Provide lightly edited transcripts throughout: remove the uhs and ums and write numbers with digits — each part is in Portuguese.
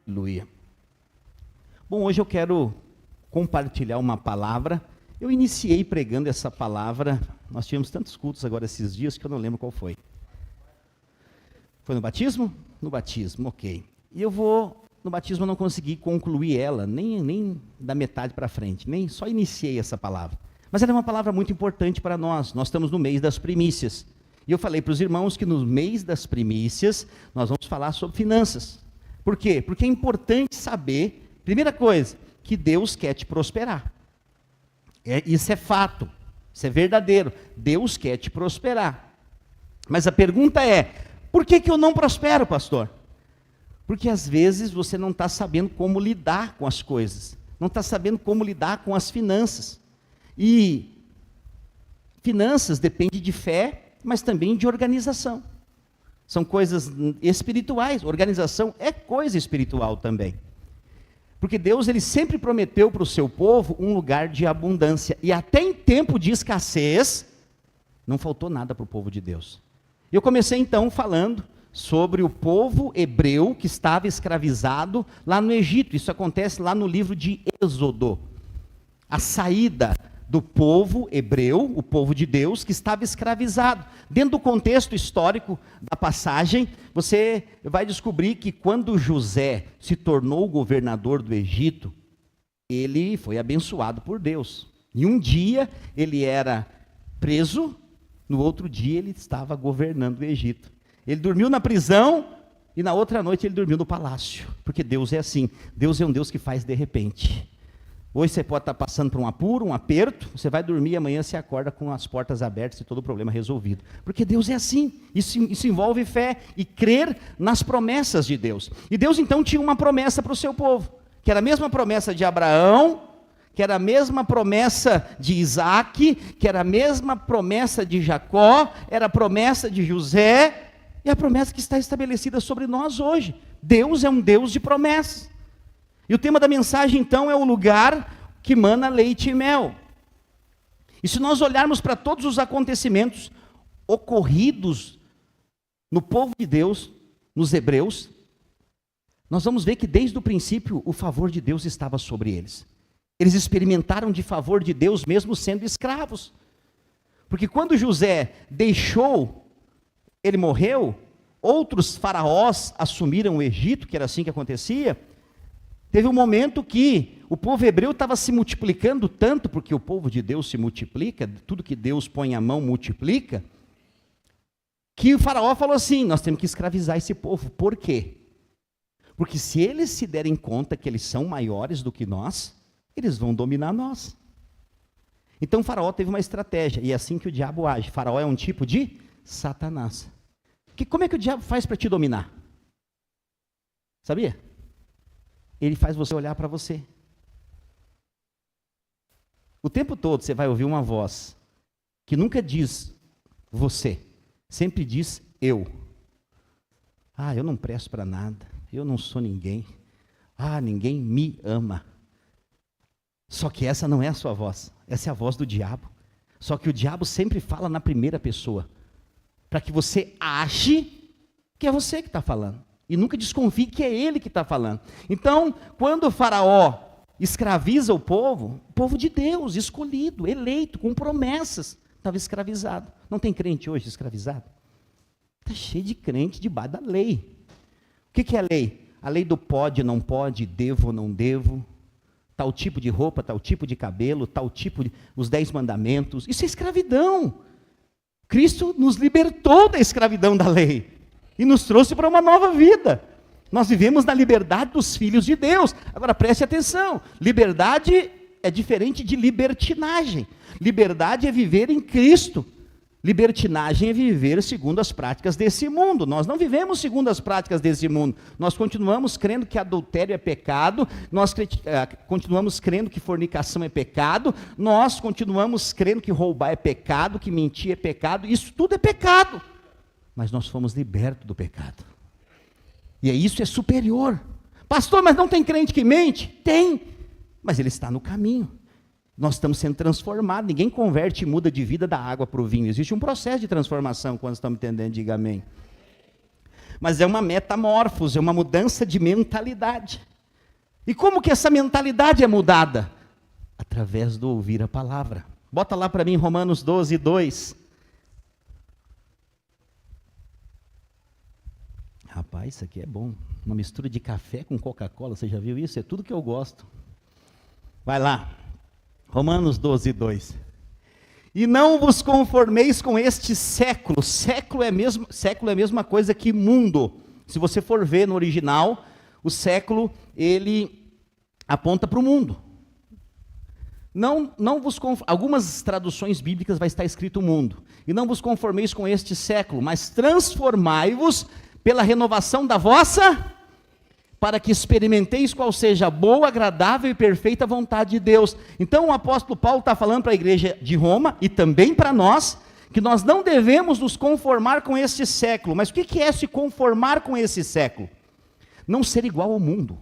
Aleluia. Bom, hoje eu quero compartilhar uma palavra. Eu iniciei pregando essa palavra, nós tivemos tantos cultos agora esses dias que eu não lembro qual foi. Foi no batismo? No batismo, ok. E no batismo eu não consegui concluir ela, nem da metade para frente, nem só iniciei essa palavra. Mas ela é uma palavra muito importante para nós estamos no mês das primícias. E eu falei para os irmãos que no mês das primícias nós vamos falar sobre finanças. Por quê? Porque é importante saber, primeira coisa, que Deus quer te prosperar. Isso é fato, isso é verdadeiro. Deus quer te prosperar. Mas a pergunta é, por que eu não prospero, pastor? Porque às vezes você não está sabendo como lidar com as coisas, não está sabendo como lidar com as finanças. E finanças depende de fé, mas também de organização. São coisas espirituais, organização é coisa espiritual também. Porque Deus ele sempre prometeu para o seu povo um lugar de abundância. E até em tempo de escassez, não faltou nada para o povo de Deus. E eu comecei então falando sobre o povo hebreu que estava escravizado lá no Egito. Isso acontece lá no livro de Êxodo. A saída do povo hebreu, o povo de Deus, que estava escravizado. Dentro do contexto histórico da passagem, você vai descobrir que quando José se tornou governador do Egito, ele foi abençoado por Deus. E um dia ele era preso, no outro dia ele estava governando o Egito. Ele dormiu na prisão e na outra noite ele dormiu no palácio. Porque Deus é assim, Deus é um Deus que faz de repente. Hoje você pode estar passando por um apuro, um aperto, você vai dormir e amanhã você acorda com as portas abertas e todo o problema resolvido. Porque Deus é assim, isso envolve fé e crer nas promessas de Deus. E Deus então tinha uma promessa para o seu povo, que era a mesma promessa de Abraão, que era a mesma promessa de Isaac, que era a mesma promessa de Jacó, era a promessa de José, e a promessa que está estabelecida sobre nós hoje. Deus é um Deus de promessas. E o tema da mensagem, então, é o lugar que mana leite e mel. E se nós olharmos para todos os acontecimentos ocorridos no povo de Deus, nos hebreus, nós vamos ver que desde o princípio o favor de Deus estava sobre eles. Eles experimentaram de favor de Deus mesmo sendo escravos. Porque quando José deixou, ele morreu, outros faraós assumiram o Egito, que era assim que acontecia. Teve um momento que o povo hebreu estava se multiplicando tanto, porque o povo de Deus se multiplica, tudo que Deus põe a mão multiplica, que o faraó falou assim, nós temos que escravizar esse povo. Por quê? Porque se eles se derem conta que eles são maiores do que nós, eles vão dominar nós. Então o faraó teve uma estratégia, e é assim que o diabo age. O faraó é um tipo de Satanás. Como é que o diabo faz para te dominar? Sabia? Ele faz você olhar para você. O tempo todo você vai ouvir uma voz que nunca diz você, sempre diz eu. Ah, eu não presto para nada, eu não sou ninguém. Ah, ninguém me ama. Só que essa não é a sua voz, essa é a voz do diabo. Só que o diabo sempre fala na primeira pessoa, para que você ache que é você que está falando. E nunca desconfie que é ele que está falando. Então, quando o faraó escraviza o povo de Deus, escolhido, eleito, com promessas, estava escravizado. Não tem crente hoje escravizado? Está cheio de crente debaixo da lei. O que é a lei? A lei do pode, não pode, devo ou não devo, tal tipo de roupa, tal tipo de cabelo, tal tipo de... os 10 mandamentos. Isso é escravidão. Cristo nos libertou da escravidão da lei. E nos trouxe para uma nova vida. Nós vivemos na liberdade dos filhos de Deus. Agora preste atenção, liberdade é diferente de libertinagem. Liberdade é viver em Cristo. Libertinagem é viver segundo as práticas desse mundo. Nós não vivemos segundo as práticas desse mundo. Nós continuamos crendo que adultério é pecado, nós continuamos crendo que fornicação é pecado, nós continuamos crendo que roubar é pecado, que mentir é pecado, isso tudo é pecado. Mas nós fomos libertos do pecado. E isso é superior. Pastor, mas não tem crente que mente? Tem, mas ele está no caminho. Nós estamos sendo transformados. Ninguém converte e muda de vida da água para o vinho. Existe um processo de transformação, quando estamos entendendo, diga amém. mas é uma metamorfose, é uma mudança de mentalidade. E como que essa mentalidade é mudada? Através do ouvir a palavra. Bota lá para mim Romanos 12, 2. Rapaz, isso aqui é bom. Uma mistura de café com Coca-Cola, você já viu isso? É tudo que eu gosto. Vai lá. Romanos 12, 2. E não vos conformeis com este século. Século é a mesma coisa que mundo. Se você for ver no original, o século, ele aponta para o mundo. Algumas traduções bíblicas vai estar escrito mundo. E não vos conformeis com este século, mas transformai-vos pela renovação da vossa, para que experimenteis qual seja a boa, agradável e perfeita vontade de Deus. Então o apóstolo Paulo está falando para a igreja de Roma, e também para nós, que nós não devemos nos conformar com este século. Mas o que é se conformar com esse século? Não ser igual ao mundo.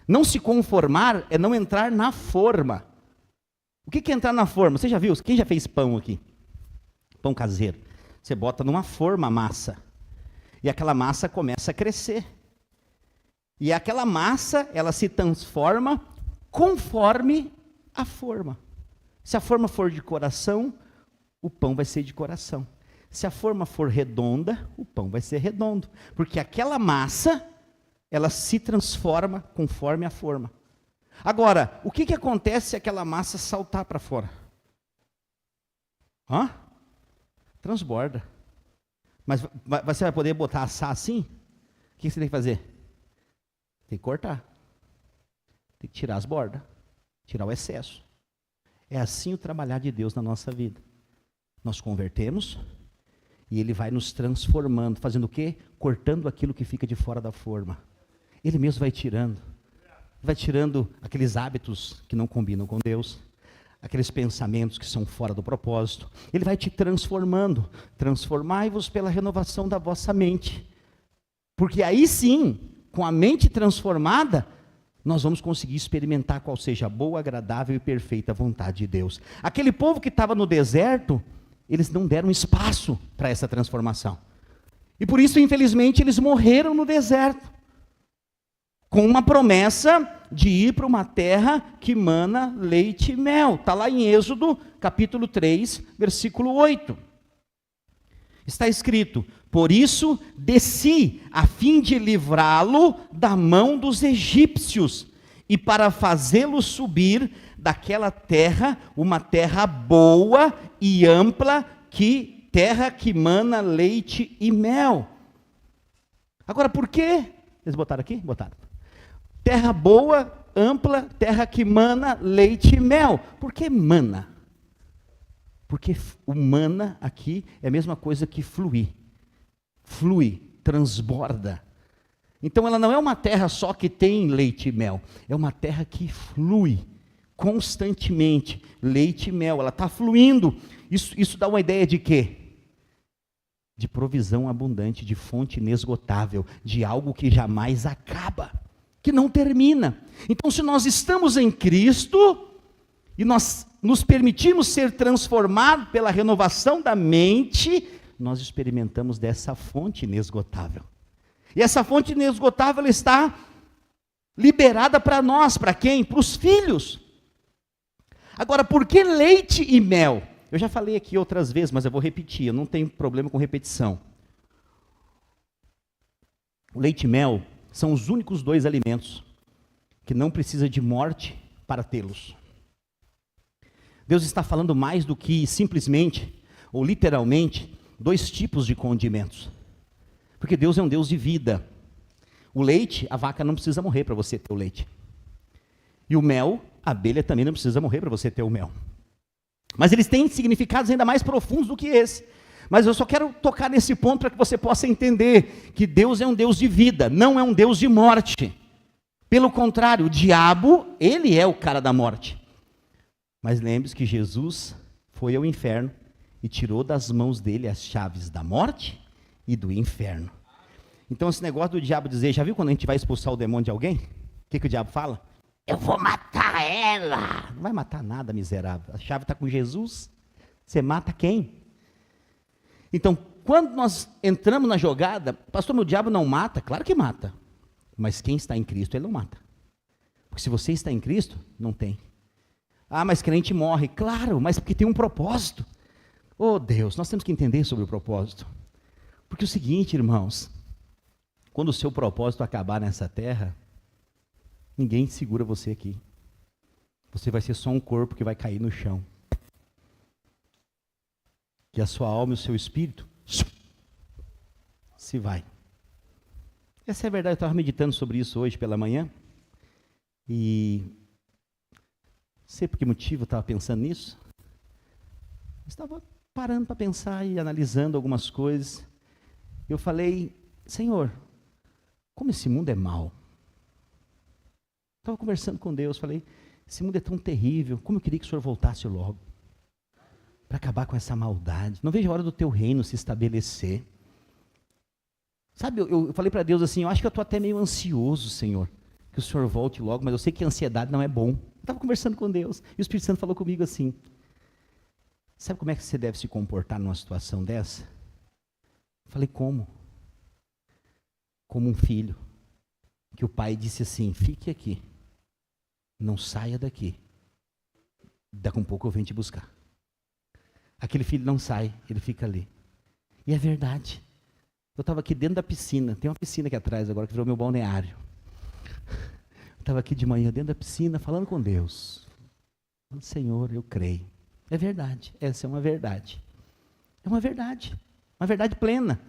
Não se conformar é não entrar na forma. O que é entrar na forma? Você já viu? Quem já fez pão aqui? Pão caseiro. Você bota numa forma a massa. E aquela massa começa a crescer. E aquela massa, ela se transforma conforme a forma. Se a forma for de coração, o pão vai ser de coração. Se a forma for redonda, o pão vai ser redondo. Porque aquela massa, ela se transforma conforme a forma. Agora, o que acontece se aquela massa saltar para fora? Transborda. Mas você vai poder botar assar assim? O que você tem que fazer? Tem que cortar. Tem que tirar as bordas. Tirar o excesso. É assim o trabalhar de Deus na nossa vida. Nós convertemos e Ele vai nos transformando. Fazendo o quê? Cortando aquilo que fica de fora da forma. Ele mesmo vai tirando. Vai tirando aqueles hábitos que não combinam com Deus. Aqueles pensamentos que são fora do propósito. Ele vai te transformando. Transformai-vos pela renovação da vossa mente. Porque aí sim, com a mente transformada, nós vamos conseguir experimentar qual seja a boa, agradável e perfeita vontade de Deus. Aquele povo que estava no deserto, eles não deram espaço para essa transformação. E por isso, infelizmente, eles morreram no deserto. Com uma promessa de ir para uma terra que mana leite e mel. Está lá em Êxodo, capítulo 3, versículo 8. Está escrito: por isso desci, a fim de livrá-lo da mão dos egípcios, e para fazê-lo subir daquela terra, uma terra boa e ampla, terra que mana leite e mel. Agora, por quê? Eles botaram aqui? Botaram. Terra boa, ampla, terra que mana leite e mel. Por que mana? Porque o mana aqui é a mesma coisa que fluir. Flui, transborda. Então ela não é uma terra só que tem leite e mel. É uma terra que flui constantemente. Leite e mel, ela está fluindo. Isso dá uma ideia de quê? De provisão abundante, de fonte inesgotável, de algo que jamais acaba, que não termina. Então, se nós estamos em Cristo e nós nos permitimos ser transformados pela renovação da mente, nós experimentamos dessa fonte inesgotável. E essa fonte inesgotável ela está liberada para nós, para quem? Para os filhos. Agora, por que leite e mel? Eu já falei aqui outras vezes, mas eu vou repetir, eu não tenho problema com repetição. O leite e mel são os únicos dois alimentos que não precisa de morte para tê-los. Deus está falando mais do que simplesmente, ou literalmente, dois tipos de condimentos. Porque Deus é um Deus de vida. O leite, a vaca não precisa morrer para você ter o leite. E o mel, a abelha também não precisa morrer para você ter o mel. Mas eles têm significados ainda mais profundos do que esse. Mas eu só quero tocar nesse ponto para que você possa entender que Deus é um Deus de vida, não é um Deus de morte. Pelo contrário, o diabo, ele é o cara da morte. Mas lembre-se que Jesus foi ao inferno e tirou das mãos dele as chaves da morte e do inferno. Então esse negócio do diabo dizer, já viu quando a gente vai expulsar o demônio de alguém? O que o diabo fala? Eu vou matar ela. Não vai matar nada, miserável. A chave está com Jesus. Você mata quem? Então, quando nós entramos na jogada, pastor, meu diabo não mata? Claro que mata. Mas quem está em Cristo, ele não mata. Porque se você está em Cristo, não tem. Ah, mas crente morre. Claro, mas porque tem um propósito. Oh Deus, nós temos que entender sobre o propósito. Porque é o seguinte, irmãos, quando o seu propósito acabar nessa terra, ninguém segura você aqui. Você vai ser só um corpo que vai cair no chão. E a sua alma e o seu espírito se vai. Essa é a verdade, eu estava meditando sobre isso hoje pela manhã. E não sei por que motivo eu estava pensando nisso. Eu estava parando para pensar e analisando algumas coisas. Eu falei, Senhor, como esse mundo é mau. Estava conversando com Deus, falei, esse mundo é tão terrível, como eu queria que o Senhor voltasse logo. Para acabar com essa maldade. Não vejo a hora do teu reino se estabelecer. Sabe, eu falei para Deus assim, eu acho que eu estou até meio ansioso, Senhor, que o Senhor volte logo, mas eu sei que a ansiedade não é bom. Eu estava conversando com Deus, e o Espírito Santo falou comigo assim, sabe como é que você deve se comportar numa situação dessa? Eu falei, como? Como um filho, que o pai disse assim, fique aqui, não saia daqui, daqui a um pouco eu venho te buscar. Aquele filho não sai, ele fica ali. E é verdade. Eu estava aqui dentro da piscina, tem uma piscina aqui atrás agora que virou meu balneário. Eu estava aqui de manhã dentro da piscina falando com Deus. Senhor, eu creio. É verdade, essa é uma verdade. É uma verdade plena.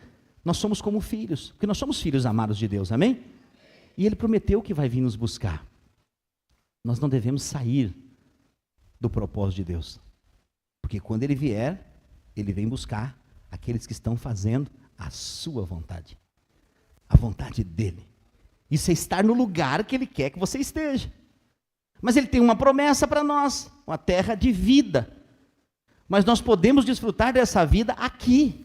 Nós somos como filhos, porque nós somos filhos amados de Deus, amém? E Ele prometeu que vai vir nos buscar. Nós não devemos sair do propósito de Deus. Porque quando Ele vier, Ele vem buscar aqueles que estão fazendo a sua vontade. A vontade dEle. Isso é estar no lugar que Ele quer que você esteja. Mas Ele tem uma promessa para nós, uma terra de vida. Mas nós podemos desfrutar dessa vida aqui.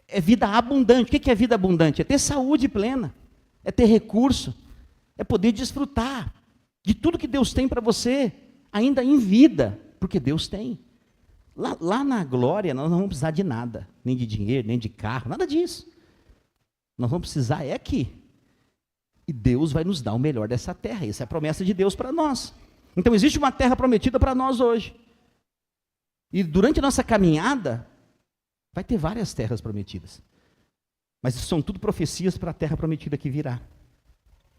É vida abundante. O que é vida abundante? É ter saúde plena. É ter recurso. É poder desfrutar de tudo que Deus tem para você, ainda em vida. Porque Deus tem. Lá na glória, nós não vamos precisar de nada. Nem de dinheiro, nem de carro, nada disso. Nós vamos precisar é aqui. E Deus vai nos dar o melhor dessa terra. Essa é a promessa de Deus para nós. Então existe uma terra prometida para nós hoje. E durante a nossa caminhada, vai ter várias terras prometidas. Mas são tudo profecias para a terra prometida que virá.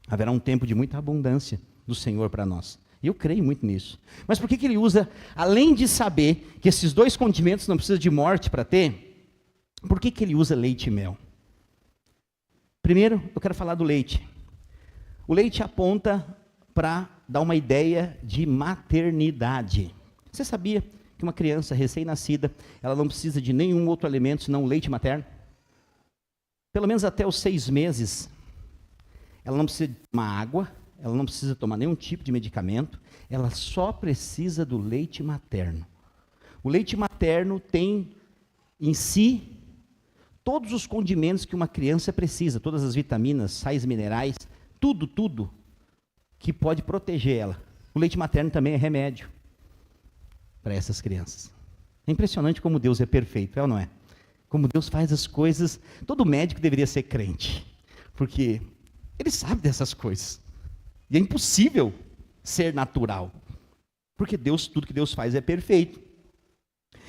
Haverá um tempo de muita abundância do Senhor para nós. E eu creio muito nisso. Mas por que ele usa, além de saber que esses dois condimentos não precisam de morte para ter, por que ele usa leite e mel? Primeiro, eu quero falar do leite. O leite aponta para dar uma ideia de maternidade. Você sabia que uma criança recém-nascida, ela não precisa de nenhum outro alimento senão o leite materno? Pelo menos até os 6 meses, ela não precisa tomar água, ela não precisa tomar nenhum tipo de medicamento, ela só precisa do leite materno. O leite materno tem em si todos os condimentos que uma criança precisa, todas as vitaminas, sais minerais, tudo que pode proteger ela. O leite materno também é remédio para essas crianças. É impressionante como Deus é perfeito, é ou não é? Como Deus faz as coisas. Todo médico deveria ser crente, porque ele sabe dessas coisas. E é impossível ser natural, porque tudo que Deus faz é perfeito.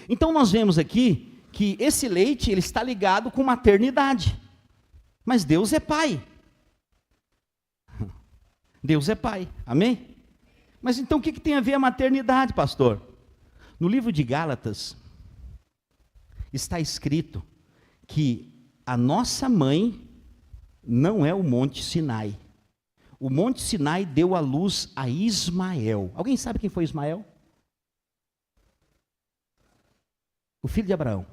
Então nós vemos aqui que esse leite ele está ligado com maternidade. Mas Deus é pai. Deus é pai, amém? Mas então o que tem a ver a maternidade, pastor? No livro de Gálatas, está escrito que a nossa mãe não é o Monte Sinai. O Monte Sinai deu à luz a Ismael. Alguém sabe quem foi Ismael? O filho de Abraão.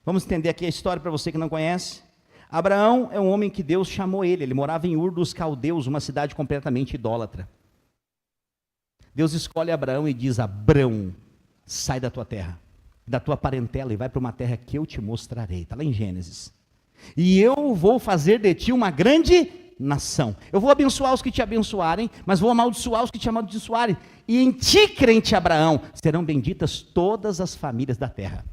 Vamos entender aqui a história para você que não conhece. Abraão é um homem que Deus chamou ele morava em Ur dos Caldeus, uma cidade completamente idólatra. Deus escolhe Abraão e diz, Abrão, sai da tua terra, da tua parentela e vai para uma terra que eu te mostrarei. Está lá em Gênesis. E eu vou fazer de ti uma grande nação. Eu vou abençoar os que te abençoarem, mas vou amaldiçoar os que te amaldiçoarem. E em ti, crente Abraão, serão benditas todas as famílias da terra.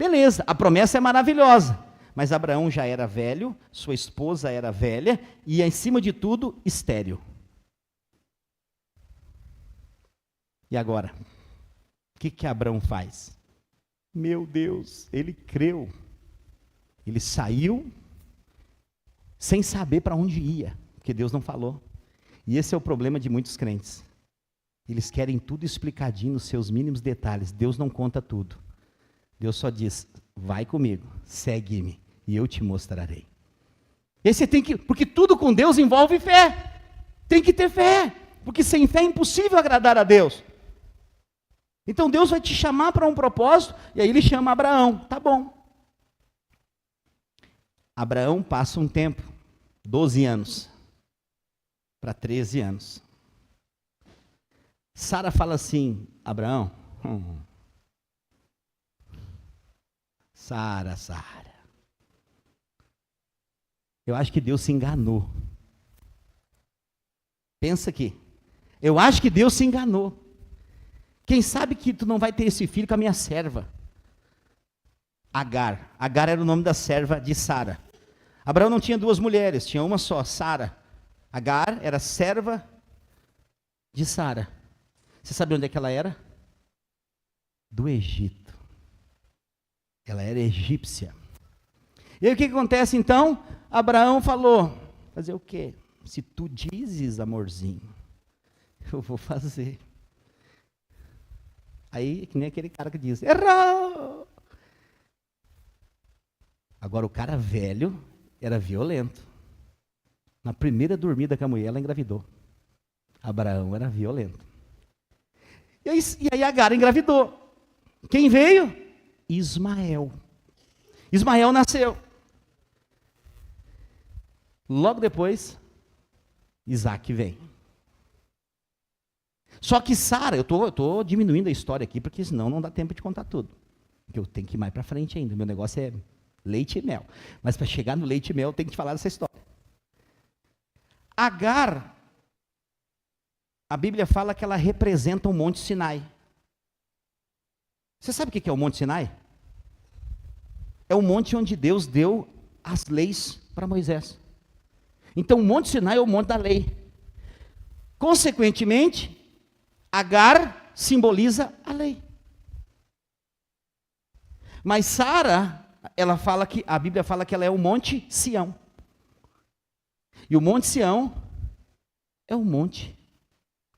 Beleza, a promessa é maravilhosa, mas Abraão já era velho, sua esposa era velha e, acima de tudo, estéril. E agora? O que Abraão faz? Meu Deus, ele creu. Ele saiu sem saber para onde ia, porque Deus não falou. E esse é o problema de muitos crentes. Eles querem tudo explicadinho nos seus mínimos detalhes. Deus não conta tudo. Deus só diz, vai comigo, segue-me, e eu te mostrarei. E aí você tem que, porque tudo com Deus envolve fé. Tem que ter fé, porque sem fé é impossível agradar a Deus. Então Deus vai te chamar para um propósito, e aí ele chama Abraão, tá bom. Abraão passa um tempo, 12 anos, para 13 anos. Sara fala assim, Abraão, Sara, eu acho que Deus se enganou. Pensa aqui, eu acho que Deus se enganou. Quem sabe que tu não vai ter esse filho com a minha serva? Agar. Agar era o nome da serva de Sara. Abraão não tinha duas mulheres, tinha uma só, Sara. Agar era serva de Sara. Você sabe onde é que ela era? Do Egito. Ela era egípcia. E aí o que acontece então? Abraão falou, fazer o quê? Se tu dizes, amorzinho, eu vou fazer. Aí, que nem aquele cara que diz, errou! Agora, o cara velho era violento. Na primeira dormida com a mulher, ela engravidou. Abraão era violento. E aí Agar engravidou. Quem veio? Ismael. Ismael nasceu. Logo depois, Isaac vem. Só que Sara, eu estou diminuindo a história aqui, porque senão não dá tempo de contar tudo. Porque eu tenho que ir mais para frente ainda. Meu negócio é leite e mel. Mas para chegar no leite e mel, eu tenho que te falar dessa história. Agar, a Bíblia fala que ela representa o Monte Sinai. Você sabe o que é o Monte Sinai? É o monte onde Deus deu as leis para Moisés. Então, o Monte Sinai é o monte da lei. Consequentemente, Agar simboliza a lei. Mas Sara, a Bíblia fala que ela é o Monte Sião. E o Monte Sião é o monte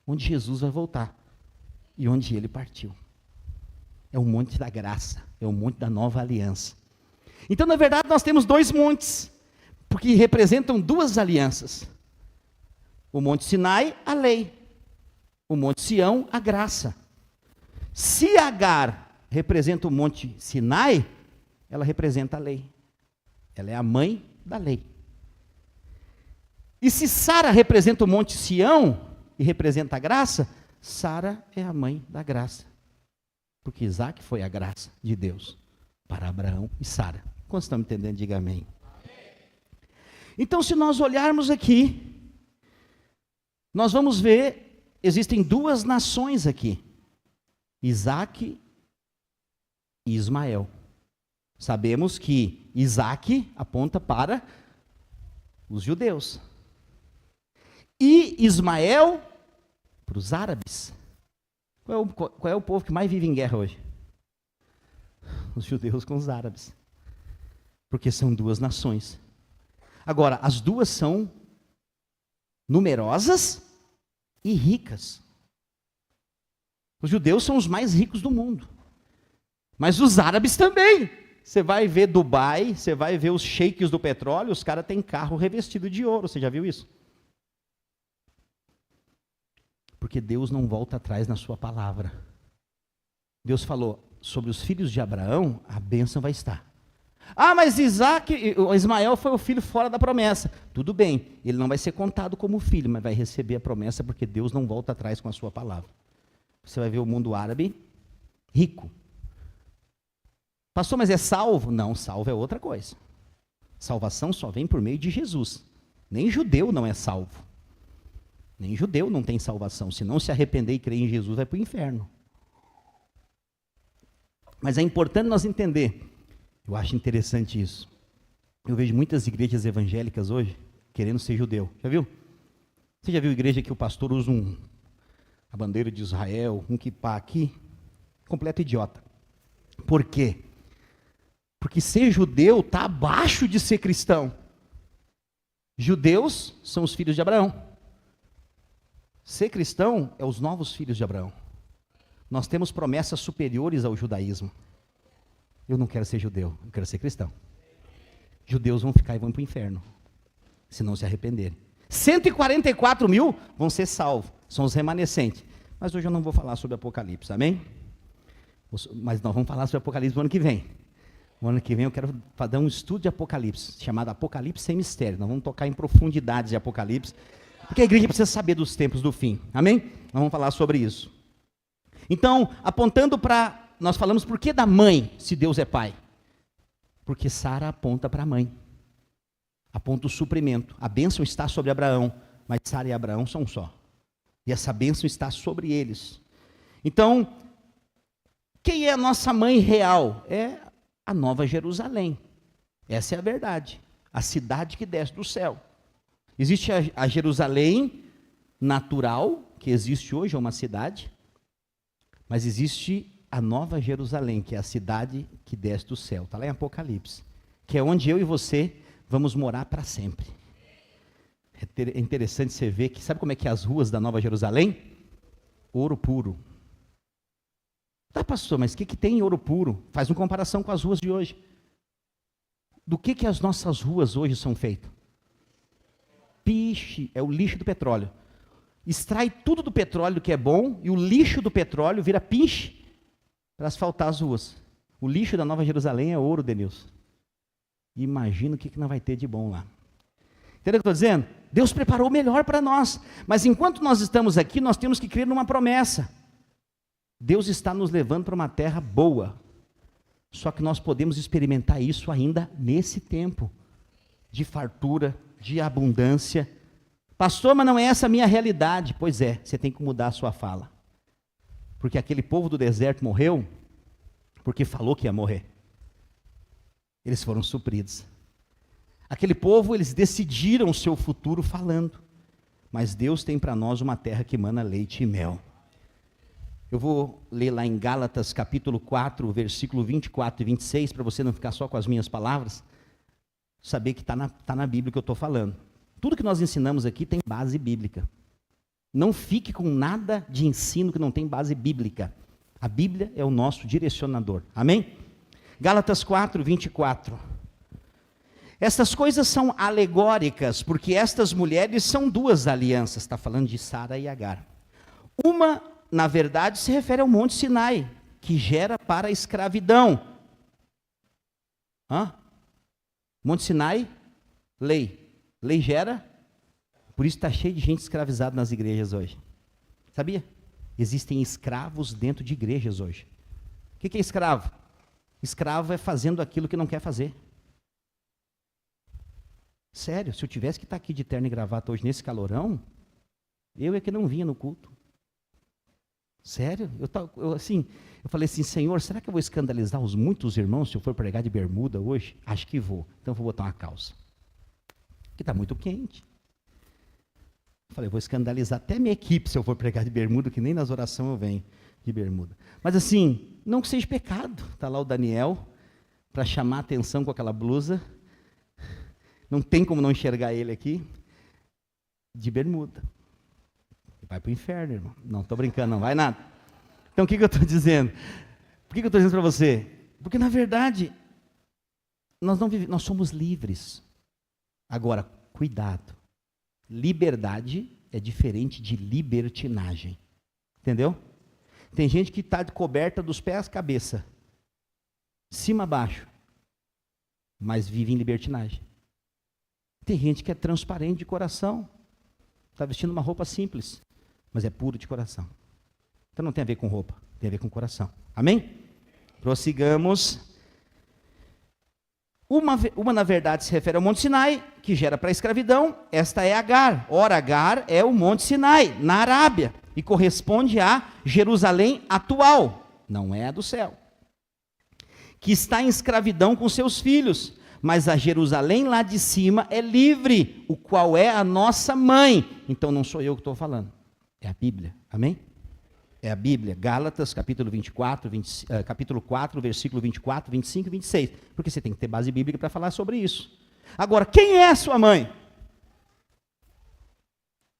onde Jesus vai voltar e onde ele partiu. É o monte da graça, é o monte da nova aliança. Então, na verdade, nós temos dois montes, porque representam duas alianças. O Monte Sinai, a lei. O Monte Sião, a graça. Se Agar representa o Monte Sinai, ela representa a lei. Ela é a mãe da lei. E se Sara representa o Monte Sião e representa a graça, Sara é a mãe da graça. Porque Isaac foi a graça de Deus para Abraão e Sara. Quantos estão me entendendo? Diga amém. Então, se nós olharmos aqui, nós vamos ver, existem duas nações aqui, Isaac e Ismael. Sabemos que Isaac aponta para os judeus. E Ismael para os árabes. Qual é o povo que mais vive em guerra hoje? Os judeus com os árabes. Porque são duas nações. Agora, as duas são numerosas e ricas. Os judeus são os mais ricos do mundo. Mas os árabes também. Você vai ver Dubai, você vai ver os sheiks do petróleo, os caras têm carro revestido de ouro. Você já viu isso? Porque Deus não volta atrás na sua palavra. Deus falou sobre os filhos de Abraão, a bênção vai estar. Ah, mas Ismael foi o filho fora da promessa. Tudo bem, ele não vai ser contado como filho, mas vai receber a promessa porque Deus não volta atrás com a sua palavra. Você vai ver o mundo árabe rico. Pastor, mas é salvo? Não, salvo é outra coisa. Salvação só vem por meio de Jesus. Nem judeu não é salvo. Nem judeu não tem salvação. Se não se arrepender e crer em Jesus, vai para o inferno. Mas é importante nós entender Eu acho interessante isso. Eu vejo muitas igrejas evangélicas hoje querendo ser judeu. Já viu? Você já viu igreja que o pastor usa a bandeira de Israel, um kippá aqui? Completo idiota. Por quê? Porque ser judeu está abaixo de ser cristão. Judeus são os filhos de Abraão. Ser cristão é os novos filhos de Abraão. Nós temos promessas superiores ao judaísmo. Eu não quero ser judeu, eu quero ser cristão. Judeus vão ficar e vão para o inferno, se não se arrependerem. 144 mil vão ser salvos, são os remanescentes. Mas hoje eu não vou falar sobre Apocalipse, amém? Mas nós vamos falar sobre Apocalipse no ano que vem. No ano que vem eu quero dar um estudo de Apocalipse, chamado Apocalipse sem mistério. Nós vamos tocar em profundidades de Apocalipse, porque a igreja precisa saber dos tempos do fim, amém? Nós vamos falar sobre isso. Então, apontando para, nós falamos por que da mãe, se Deus é pai? Porque Sara aponta para a mãe, aponta o suprimento. A bênção está sobre Abraão, mas Sara e Abraão são um só. E essa bênção está sobre eles. Então, quem é a nossa mãe real? É a Nova Jerusalém. Essa é a verdade. A cidade que desce do céu. Existe a Jerusalém natural, que existe hoje, é uma cidade, mas existe a Nova Jerusalém, que é a cidade que desce do céu. Está lá em Apocalipse. Que é onde eu e você vamos morar para sempre. É interessante você ver que, sabe como é que é as ruas da Nova Jerusalém? Ouro puro. Tá, pastor, mas o que tem em ouro puro? Faz uma comparação com as ruas de hoje. Do que as nossas ruas hoje são feitas? Piche, é o lixo do petróleo. Extrai tudo do petróleo que é bom e o lixo do petróleo vira piche para asfaltar as ruas. O lixo da Nova Jerusalém é ouro, Denilson. Imagina o que nós vai ter de bom lá. Entendeu o que eu estou dizendo? Deus preparou o melhor para nós. Mas enquanto nós estamos aqui, nós temos que crer numa promessa. Deus está nos levando para uma terra boa. Só que nós podemos experimentar isso ainda nesse tempo. De fartura, de abundância. Pastor, mas não é essa a minha realidade. Pois é, você tem que mudar a sua fala. Porque aquele povo do deserto morreu porque falou que ia morrer. Eles foram supridos. Aquele povo, eles decidiram o seu futuro falando. Mas Deus tem para nós uma terra que emana leite e mel. Eu vou ler lá em Gálatas capítulo 4, versículo 24 e 26, para você não ficar só com as minhas palavras, saber que está na Bíblia que eu estou falando. Tudo que nós ensinamos aqui tem base bíblica. Não fique com nada de ensino que não tem base bíblica. A Bíblia é o nosso direcionador. Amém? Gálatas 4, 24. Estas coisas são alegóricas, porque estas mulheres são duas alianças. Está falando de Sara e Agar. Uma, na verdade, se refere ao Monte Sinai, que gera para a escravidão. Monte Sinai, lei. Lei gera, por isso está cheio de gente escravizada nas igrejas hoje. Sabia? Existem escravos dentro de igrejas hoje. O que é escravo? Escravo é fazendo aquilo que não quer fazer. Sério, se eu tivesse que estar aqui de terno e gravata hoje nesse calorão, eu é que não vinha no culto. Sério? Eu falei assim, Senhor, será que eu vou escandalizar muitos irmãos se eu for pregar de bermuda hoje? Acho que vou, então eu vou botar uma calça. Porque está muito quente. Eu falei, vou escandalizar até minha equipe se eu for pregar de bermuda, que nem nas orações eu venho de bermuda. Mas assim, não que seja pecado. Está lá o Daniel, para chamar a atenção com aquela blusa. Não tem como não enxergar ele aqui, de bermuda. Vai para o inferno, irmão. Não, estou brincando, não vai nada. Então, o que eu estou dizendo? Por que eu estou dizendo para você? Porque, na verdade, nós somos livres. Agora, cuidado. Liberdade é diferente de libertinagem. Entendeu? Tem gente que está coberta dos pés à cabeça. Cima a baixo. Mas vive em libertinagem. Tem gente que é transparente de coração. Está vestindo uma roupa simples. Mas é puro de coração. Então não tem a ver com roupa. Tem a ver com coração. Amém? Prossigamos. Uma, na verdade, se refere ao Monte Sinai, que gera para a escravidão. Esta é Agar. Ora, Agar é o Monte Sinai, na Arábia, e corresponde a Jerusalém atual, não é a do céu. que está em escravidão com seus filhos, mas a Jerusalém lá de cima é livre, o qual é a nossa mãe. Então não sou eu que estou falando, é a Bíblia, amém? É a Bíblia, Gálatas, capítulo 4, versículo 24, 25 e 26, porque você tem que ter base bíblica para falar sobre isso. Agora, quem é a sua mãe?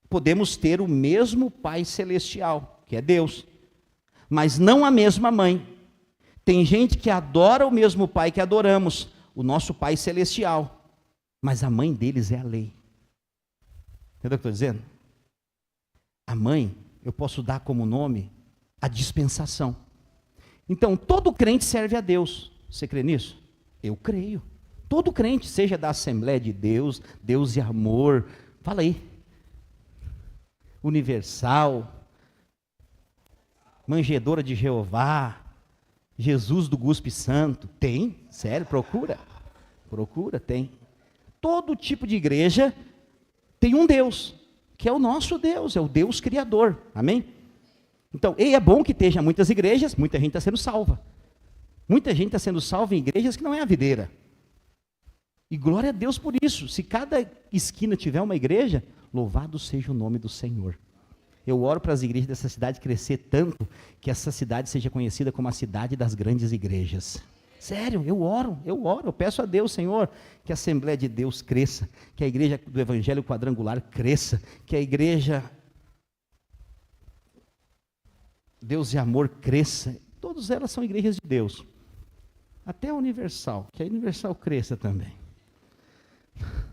Podemos ter o mesmo Pai Celestial, que é Deus, mas não a mesma mãe. Tem gente que adora o mesmo Pai que adoramos, o nosso Pai Celestial, mas a mãe deles é a lei. Entendeu o que eu estou dizendo? A mãe, eu posso dar como nome a dispensação. Então, todo crente serve a Deus. Você crê nisso? Eu creio. Todo crente, seja da Assembleia de Deus, Deus e amor, fala aí. Universal, Manjedora de Jeová, Jesus do Guspe Santo, tem, sério, procura, tem. Todo tipo de igreja tem um Deus, que é o nosso Deus, é o Deus Criador, amém? Então, e é bom que esteja muitas igrejas, muita gente está sendo salva. Muita gente está sendo salva em igrejas que não é a videira. E glória a Deus por isso. Se cada esquina tiver uma igreja, louvado seja o nome do Senhor. Eu oro para as igrejas dessa cidade crescer tanto, que essa cidade seja conhecida como a cidade das grandes igrejas. Sério, eu oro, eu peço a Deus, Senhor, que a Assembleia de Deus cresça, que a igreja do Evangelho Quadrangular cresça, que a igreja Deus e Amor cresça. Todas elas são igrejas de Deus. Até a Universal, que a Universal cresça também.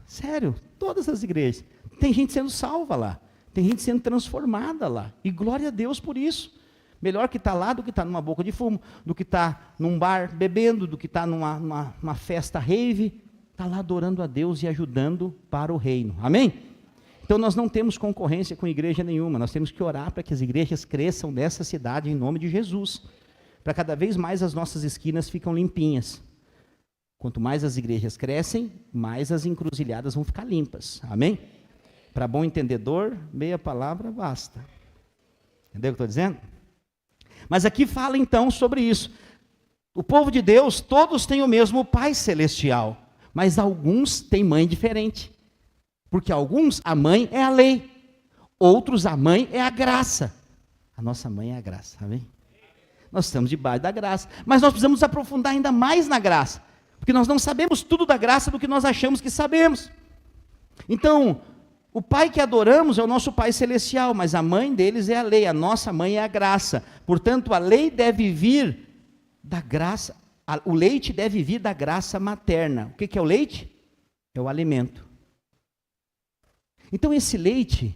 Sério, todas as igrejas. Tem gente sendo salva lá. Tem gente sendo transformada lá. E glória a Deus por isso. Melhor que estar lá do que estar numa boca de fumo, do que estar num bar bebendo, do que estar numa festa rave. Está lá adorando a Deus e ajudando para o reino. Amém? Então nós não temos concorrência com igreja nenhuma. Nós temos que orar para que as igrejas cresçam nessa cidade em nome de Jesus. Para cada vez mais as nossas esquinas ficam limpinhas. Quanto mais as igrejas crescem, mais as encruzilhadas vão ficar limpas. Amém? Para bom entendedor, meia palavra basta. Entendeu o que eu estou dizendo? Mas aqui fala então sobre isso. O povo de Deus, todos têm o mesmo Pai Celestial, mas alguns têm mãe diferente. Porque alguns, a mãe é a lei, outros, a mãe é a graça. A nossa mãe é a graça, amém? Nós estamos debaixo da graça, mas nós precisamos aprofundar ainda mais na graça, porque nós não sabemos tudo da graça do que nós achamos que sabemos. Então, o Pai que adoramos é o nosso Pai Celestial, mas a mãe deles é a lei, a nossa mãe é a graça. Portanto, a lei deve vir da graça, o leite deve vir da graça materna. O que é o leite? É o alimento. Então, esse leite,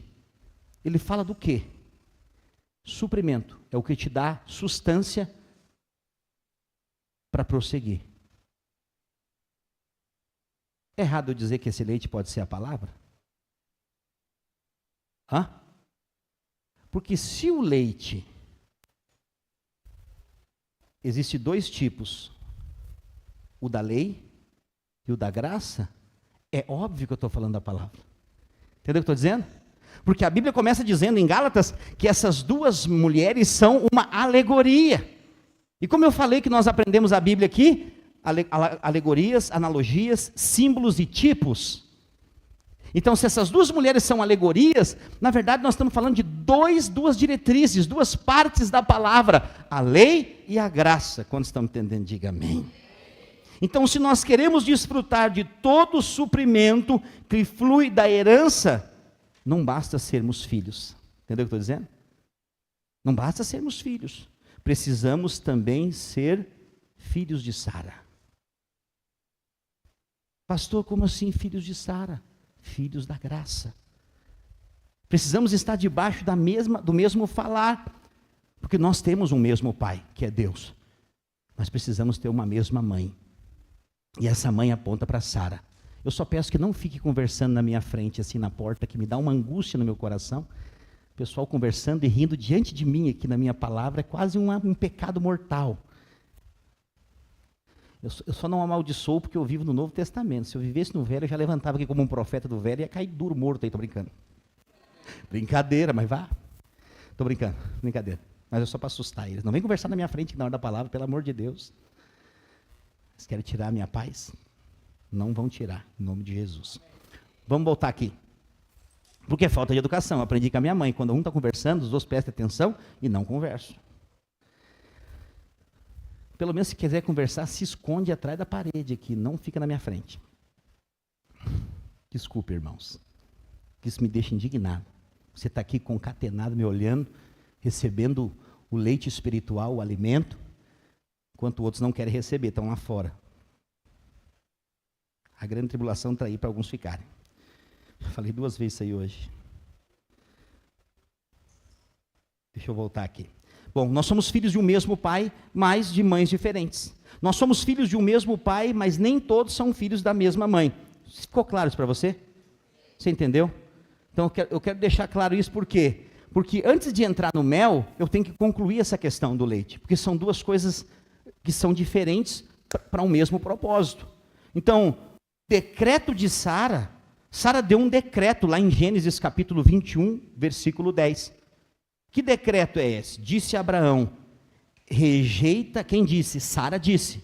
ele fala do quê? Suprimento, é o que te dá sustância para prosseguir. É errado eu dizer que esse leite pode ser a palavra? Hã? Porque se o leite, existe dois tipos, o da lei e o da graça, é óbvio que eu estou falando da palavra. Entendeu o que eu estou dizendo? Porque a Bíblia começa dizendo em Gálatas que essas duas mulheres são uma alegoria. E como eu falei que nós aprendemos a Bíblia aqui, alegorias, analogias, símbolos e tipos. Então, se essas duas mulheres são alegorias, na verdade nós estamos falando de duas diretrizes, duas partes da palavra, a lei e a graça. Quando estão entendendo, diga amém. Então, se nós queremos desfrutar de todo o suprimento que flui da herança, não basta sermos filhos. Entendeu o que eu estou dizendo? Não basta sermos filhos. Precisamos também ser filhos de Sara. Pastor, como assim filhos de Sara? Filhos da graça. Precisamos estar debaixo do mesmo falar, porque nós temos um mesmo Pai, que é Deus. Mas precisamos ter uma mesma mãe. E essa mãe aponta para Sara. Eu só peço que não fique conversando na minha frente, assim na porta, que me dá uma angústia no meu coração. O pessoal conversando e rindo diante de mim aqui na minha palavra, é quase um pecado mortal. Eu só não amaldiçoo porque eu vivo no Novo Testamento. Se eu vivesse no Velho, eu já levantava aqui como um profeta do Velho e ia cair duro, morto aí, estou brincando. Brincadeira, mas vá. Estou brincando, brincadeira. Mas é só para assustar eles. Não vem conversar na minha frente na hora da palavra, pelo amor de Deus. Vocês querem tirar a minha paz? Não vão tirar, em nome de Jesus. Vamos voltar aqui. Porque é falta de educação. Eu aprendi com a minha mãe. Quando um está conversando, os dois prestem atenção e não conversam. Pelo menos se quiser conversar, se esconde atrás da parede aqui. Não fica na minha frente. Desculpe, irmãos. Isso me deixa indignado. Você está aqui concatenado, me olhando, recebendo o leite espiritual, o alimento, enquanto outros não querem receber, estão lá fora. A grande tribulação está aí para alguns ficarem. Falei 2 vezes isso aí hoje. Deixa eu voltar aqui. Bom, nós somos filhos de um mesmo pai, mas de mães diferentes. Nós somos filhos de um mesmo pai, mas nem todos são filhos da mesma mãe. Ficou claro isso para você? Você entendeu? Então eu quero deixar claro isso por quê? Porque antes de entrar no mel, eu tenho que concluir essa questão do leite. Porque são 2 coisas que são diferentes para um mesmo propósito. Então, decreto de Sara, Sara deu um decreto lá em Gênesis capítulo 21, versículo 10. Que decreto é esse? Disse Abraão, rejeita, quem disse? Sara disse.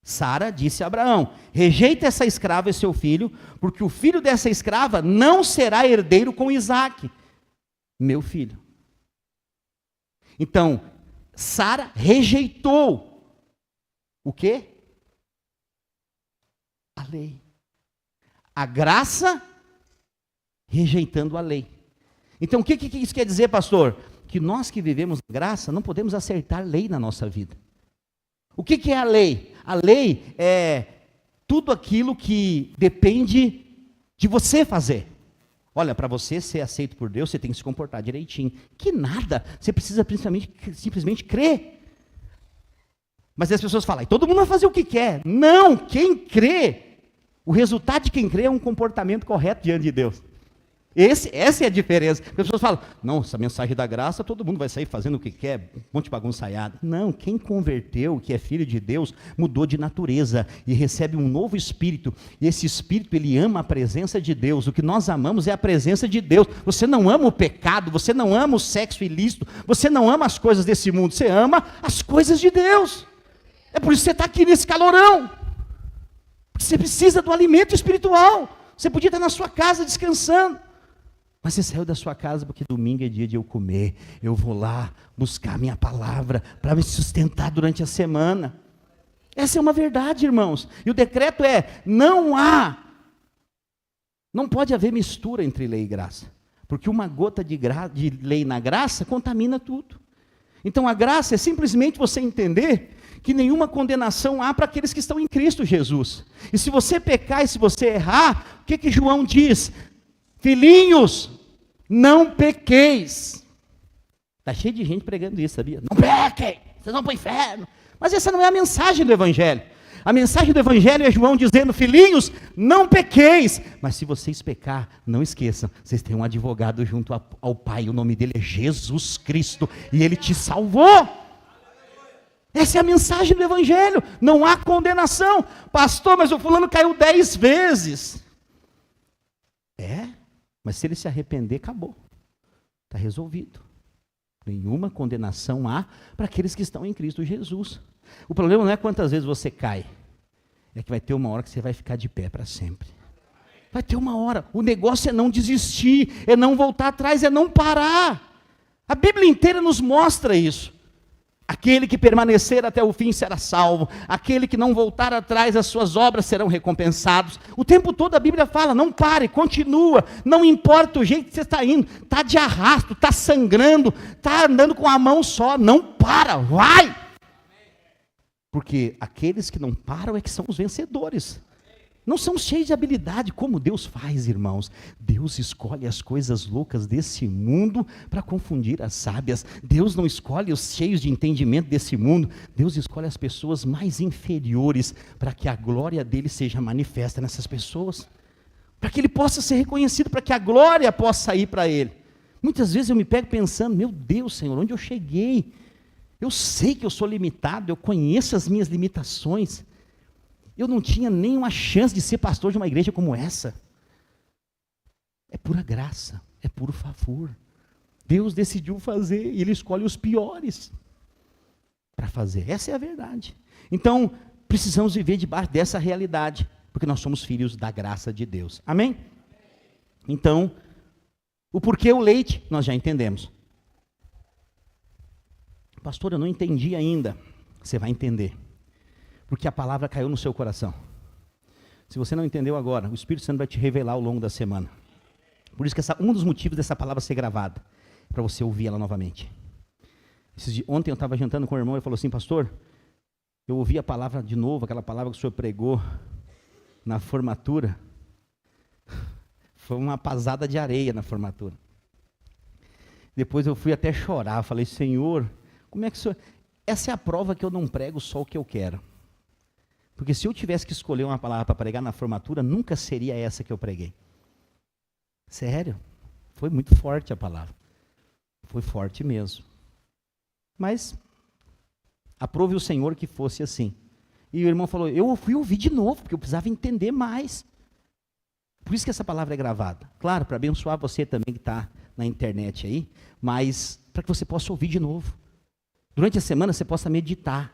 Sara disse a Abraão, rejeita essa escrava e seu filho, porque o filho dessa escrava não será herdeiro com Isaque, meu filho. Então, Sara rejeitou o quê? A lei. A graça rejeitando a lei. Então, o que isso quer dizer, pastor? Que nós que vivemos a graça não podemos acertar lei na nossa vida. O que é a lei? A lei é tudo aquilo que depende de você fazer. Olha, para você ser aceito por Deus, você tem que se comportar direitinho. Que nada, você precisa simplesmente crer. Mas as pessoas falam, todo mundo vai fazer o que quer. Não, quem crê, o resultado de quem crê é um comportamento correto diante de Deus. Essa é a diferença. As pessoas falam, não, essa mensagem da graça, todo mundo vai sair fazendo o que quer, um monte de bagunçaiada. Não, quem converteu, que é filho de Deus, mudou de natureza e recebe um novo espírito. E esse espírito, ele ama a presença de Deus. O que nós amamos é a presença de Deus. Você não ama o pecado, você não ama o sexo ilícito, você não ama as coisas desse mundo, você ama as coisas de Deus. É por isso que você está aqui nesse calorão. Porque você precisa do alimento espiritual. Você podia estar na sua casa descansando. Mas você saiu da sua casa porque domingo é dia de eu comer. Eu vou lá buscar a minha palavra para me sustentar durante a semana. Essa é uma verdade, irmãos. E o decreto é, não pode haver mistura entre lei e graça. Porque uma gota de lei na graça contamina tudo. Então a graça é simplesmente você entender que nenhuma condenação há para aqueles que estão em Cristo Jesus. E se você pecar e se você errar, o que João diz? Filhinhos, não pequeis. Está cheio de gente pregando isso, sabia? Não pequem, vocês vão para o inferno. Mas essa não é a mensagem do Evangelho. A mensagem do Evangelho é João dizendo, filhinhos, não pequeis. Mas se vocês pecar, não esqueçam, vocês têm um advogado junto ao Pai, o nome dele é Jesus Cristo, e ele te salvou. Essa é a mensagem do Evangelho, não há condenação. Pastor, mas o fulano caiu 10 vezes. Mas se ele se arrepender, acabou. Está resolvido. Nenhuma condenação há para aqueles que estão em Cristo Jesus. O problema não é quantas vezes você cai. É que vai ter uma hora que você vai ficar de pé para sempre. Vai ter uma hora. O negócio é não desistir, é não voltar atrás, é não parar. A Bíblia inteira nos mostra isso. Aquele que permanecer até o fim será salvo. Aquele que não voltar atrás, as suas obras serão recompensados. O tempo todo a Bíblia fala, não pare, continua. Não importa o jeito que você está indo. Está de arrasto, está sangrando, está andando com a mão só. Não para, vai! Porque aqueles que não param é que são os vencedores. Não são cheios de habilidade, como Deus faz, irmãos. Deus escolhe as coisas loucas desse mundo para confundir as sábias. Deus não escolhe os cheios de entendimento desse mundo. Deus escolhe as pessoas mais inferiores para que a glória dele seja manifesta nessas pessoas. Para que ele possa ser reconhecido, para que a glória possa ir para ele. Muitas vezes eu me pego pensando, meu Deus, Senhor, onde eu cheguei? Eu sei que eu sou limitado, eu conheço as minhas limitações. Eu não tinha nenhuma chance de ser pastor de uma igreja como essa. É pura graça, é puro favor. Deus decidiu fazer e ele escolhe os piores para fazer. Essa é a verdade. Então, precisamos viver debaixo dessa realidade, porque nós somos filhos da graça de Deus. Amém? Então, o porquê o leite, nós já entendemos. Pastor, eu não entendi ainda. Você vai entender. Porque a palavra caiu no seu coração. Se você não entendeu agora, o Espírito Santo vai te revelar ao longo da semana. Por isso que um dos motivos dessa palavra ser gravada, é para você ouvir ela novamente. Ontem eu estava jantando com o irmão, ele falou assim, pastor, eu ouvi a palavra de novo, aquela palavra que o senhor pregou na formatura. Foi uma pasada de areia na formatura. Depois eu fui até chorar, falei, Senhor, como é que o senhor... Essa é a prova que eu não prego só o que eu quero. Porque se eu tivesse que escolher uma palavra para pregar na formatura, nunca seria essa que eu preguei. Sério, foi muito forte a palavra. Foi forte mesmo. Mas, aprove o Senhor que fosse assim. E o irmão falou, eu fui ouvir de novo, porque eu precisava entender mais. Por isso que essa palavra é gravada. Claro, para abençoar você também que está na internet aí, mas para que você possa ouvir de novo. Durante a semana você possa meditar,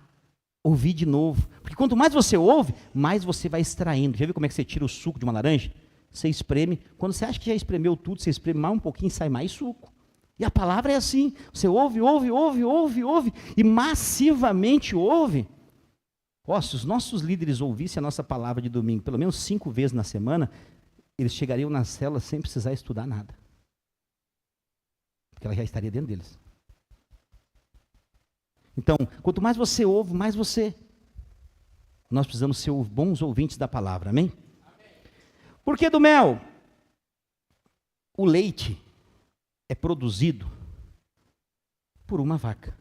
ouvir de novo. Porque quanto mais você ouve, mais você vai extraindo. Já viu como é que você tira o suco de uma laranja? Você espreme. Quando você acha que já espremeu tudo, você espreme mais um pouquinho e sai mais suco. E a palavra é assim. Você ouve, e massivamente ouve. Ó, se os nossos líderes ouvissem a nossa palavra de domingo, pelo menos 5 vezes na semana, eles chegariam na célula sem precisar estudar nada. Porque ela já estaria dentro deles. Então, quanto mais você ouve, mais você... Nós precisamos ser bons ouvintes da palavra, amém? Por que do mel? O leite é produzido por uma vaca,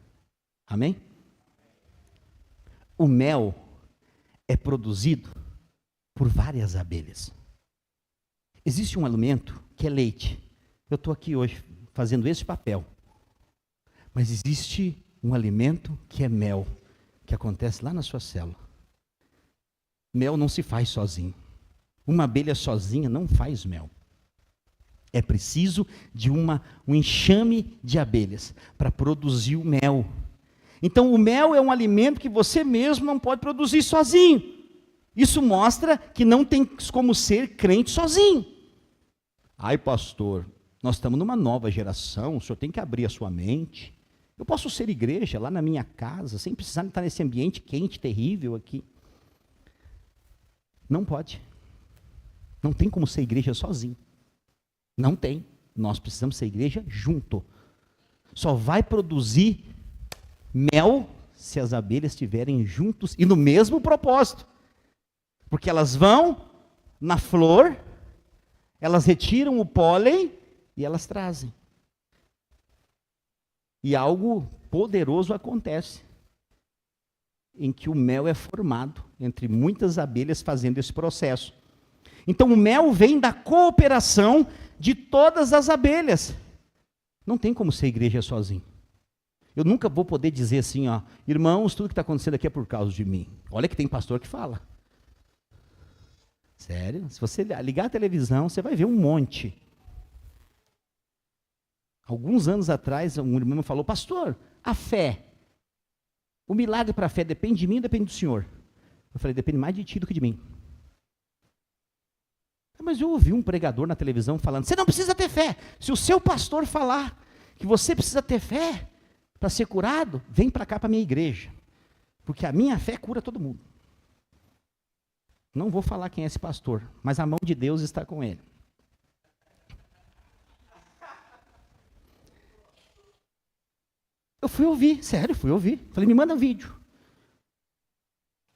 amém? O mel é produzido por várias abelhas. Existe um alimento que é leite. Eu estou aqui hoje fazendo esse papel. Mas existe um alimento que é mel, que acontece lá na sua célula. Mel não se faz sozinho. Uma abelha sozinha não faz mel. É preciso de um enxame de abelhas para produzir o mel. Então o mel é um alimento que você mesmo não pode produzir sozinho. Isso mostra que não tem como ser crente sozinho. Ai, pastor, nós estamos numa nova geração, o senhor tem que abrir a sua mente. Eu posso ser igreja lá na minha casa, sem precisar estar nesse ambiente quente, terrível aqui. Não pode. Não tem como ser igreja sozinho. Não tem. Nós precisamos ser igreja junto. Só vai produzir mel se as abelhas estiverem juntos e no mesmo propósito. Porque elas vão na flor, elas retiram o pólen e elas trazem. E algo poderoso acontece, em que o mel é formado entre muitas abelhas fazendo esse processo. Então o mel vem da cooperação de todas as abelhas. Não tem como ser igreja sozinho. Eu nunca vou poder dizer assim, ó, irmãos, tudo que está acontecendo aqui é por causa de mim. Olha que tem pastor que fala. Sério? Se você ligar a televisão, você vai ver um monte. Alguns anos atrás, um irmão me falou, pastor, a fé, o milagre para a fé depende de mim ou depende do senhor? Eu falei, depende mais de ti do que de mim. Mas eu ouvi um pregador na televisão falando, você não precisa ter fé. Se o seu pastor falar que você precisa ter fé para ser curado, vem para cá para a minha igreja. Porque a minha fé cura todo mundo. Não vou falar quem é esse pastor, mas a mão de Deus está com ele. Eu fui ouvir, sério, fui ouvir. Falei, me manda um vídeo.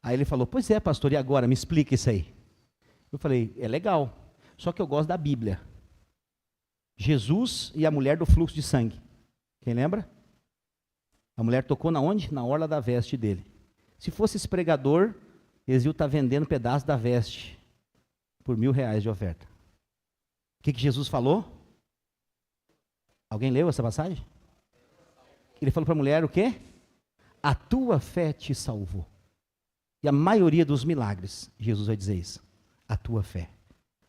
Aí ele falou, pois é, pastor, e agora? Me explica isso aí. Eu falei, é legal, só que eu gosto da Bíblia. Jesus e a mulher do fluxo de sangue. Quem lembra? A mulher tocou na onde? Na orla da veste dele. Se fosse esse pregador, eles iam estar vendendo pedaço da veste por R$1.000 de oferta. O que Jesus falou? Alguém leu essa passagem? Ele falou para a mulher o quê? A tua fé te salvou. E a maioria dos milagres, Jesus vai dizer isso. A tua fé.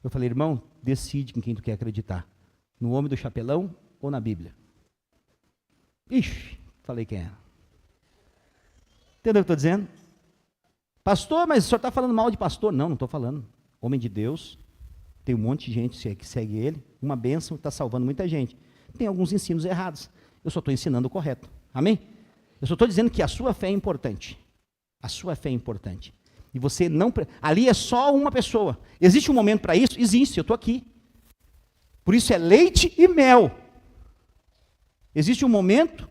Eu falei, irmão, decide em quem tu quer acreditar. No homem do chapelão ou na Bíblia? Ixi, falei quem era. Entendeu o que eu estou dizendo? Pastor, mas o senhor está falando mal de pastor? Não, não estou falando. Homem de Deus, tem um monte de gente que segue ele, uma bênção, está salvando muita gente. Tem alguns ensinos errados. Eu só estou ensinando o correto. Amém? Eu só estou dizendo que a sua fé é importante. A sua fé é importante. E você não... Ali é só uma pessoa. Existe um momento para isso? Existe, eu estou aqui. Por isso é leite e mel. Existe um momento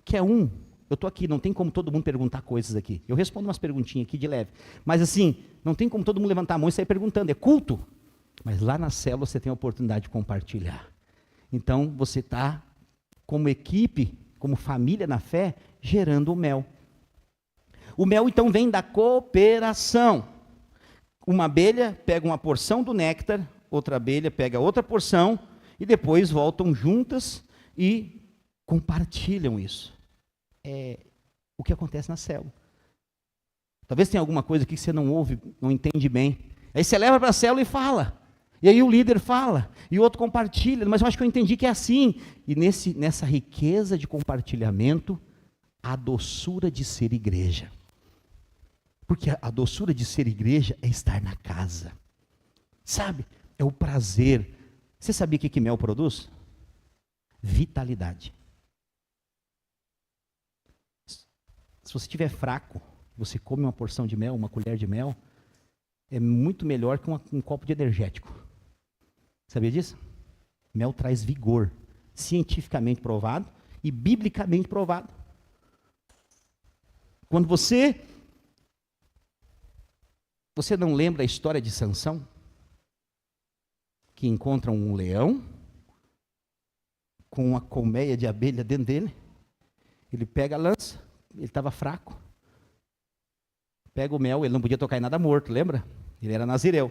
que é um. Eu estou aqui, não tem como todo mundo perguntar coisas aqui. Eu respondo umas perguntinhas aqui de leve. Mas assim, não tem como todo mundo levantar a mão e sair perguntando. É culto. Mas lá na célula você tem a oportunidade de compartilhar. Então você está, como equipe, como família na fé, gerando o mel. O mel então vem da cooperação. Uma abelha pega uma porção do néctar, outra abelha pega outra porção, e depois voltam juntas e compartilham isso. É o que acontece na célula. Talvez tenha alguma coisa aqui que você não ouve, não entende bem. Aí você leva para a célula e fala. E aí o líder fala, e o outro compartilha, mas eu acho que eu entendi que é assim. E nessa riqueza de compartilhamento, a doçura de ser igreja. Porque a doçura de ser igreja é estar na casa. Sabe? É o prazer. Você sabia que mel produz? Vitalidade. Se você estiver fraco, você come uma porção de mel, uma colher de mel, é muito melhor que um copo de energético. Sabia disso? Mel traz vigor, cientificamente provado e biblicamente provado. Quando você não lembra a história de Sansão? Que encontra um leão com uma colmeia de abelha dentro dele. Ele pega a lança, ele estava fraco. Pega o mel, ele não podia tocar em nada morto, lembra? Ele era nazireu.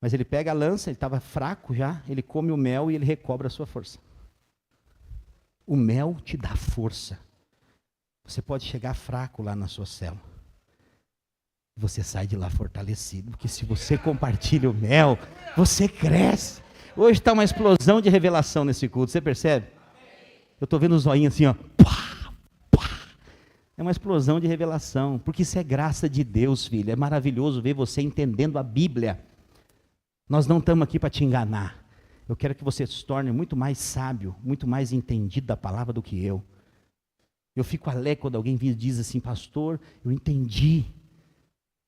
Mas ele pega a lança, ele estava fraco já, ele come o mel e ele recobra a sua força. O mel te dá força. Você pode chegar fraco lá na sua célula. Você sai de lá fortalecido, porque se você compartilha o mel, você cresce. Hoje está uma explosão de revelação nesse culto, você percebe? Eu estou vendo os zoinhos assim, ó. Pá, pá. É uma explosão de revelação, porque isso é graça de Deus, filho. É maravilhoso ver você entendendo a Bíblia. Nós não estamos aqui para te enganar. Eu quero que você se torne muito mais sábio, muito mais entendido da palavra do que eu. Eu fico alegre quando alguém diz assim, pastor, eu entendi.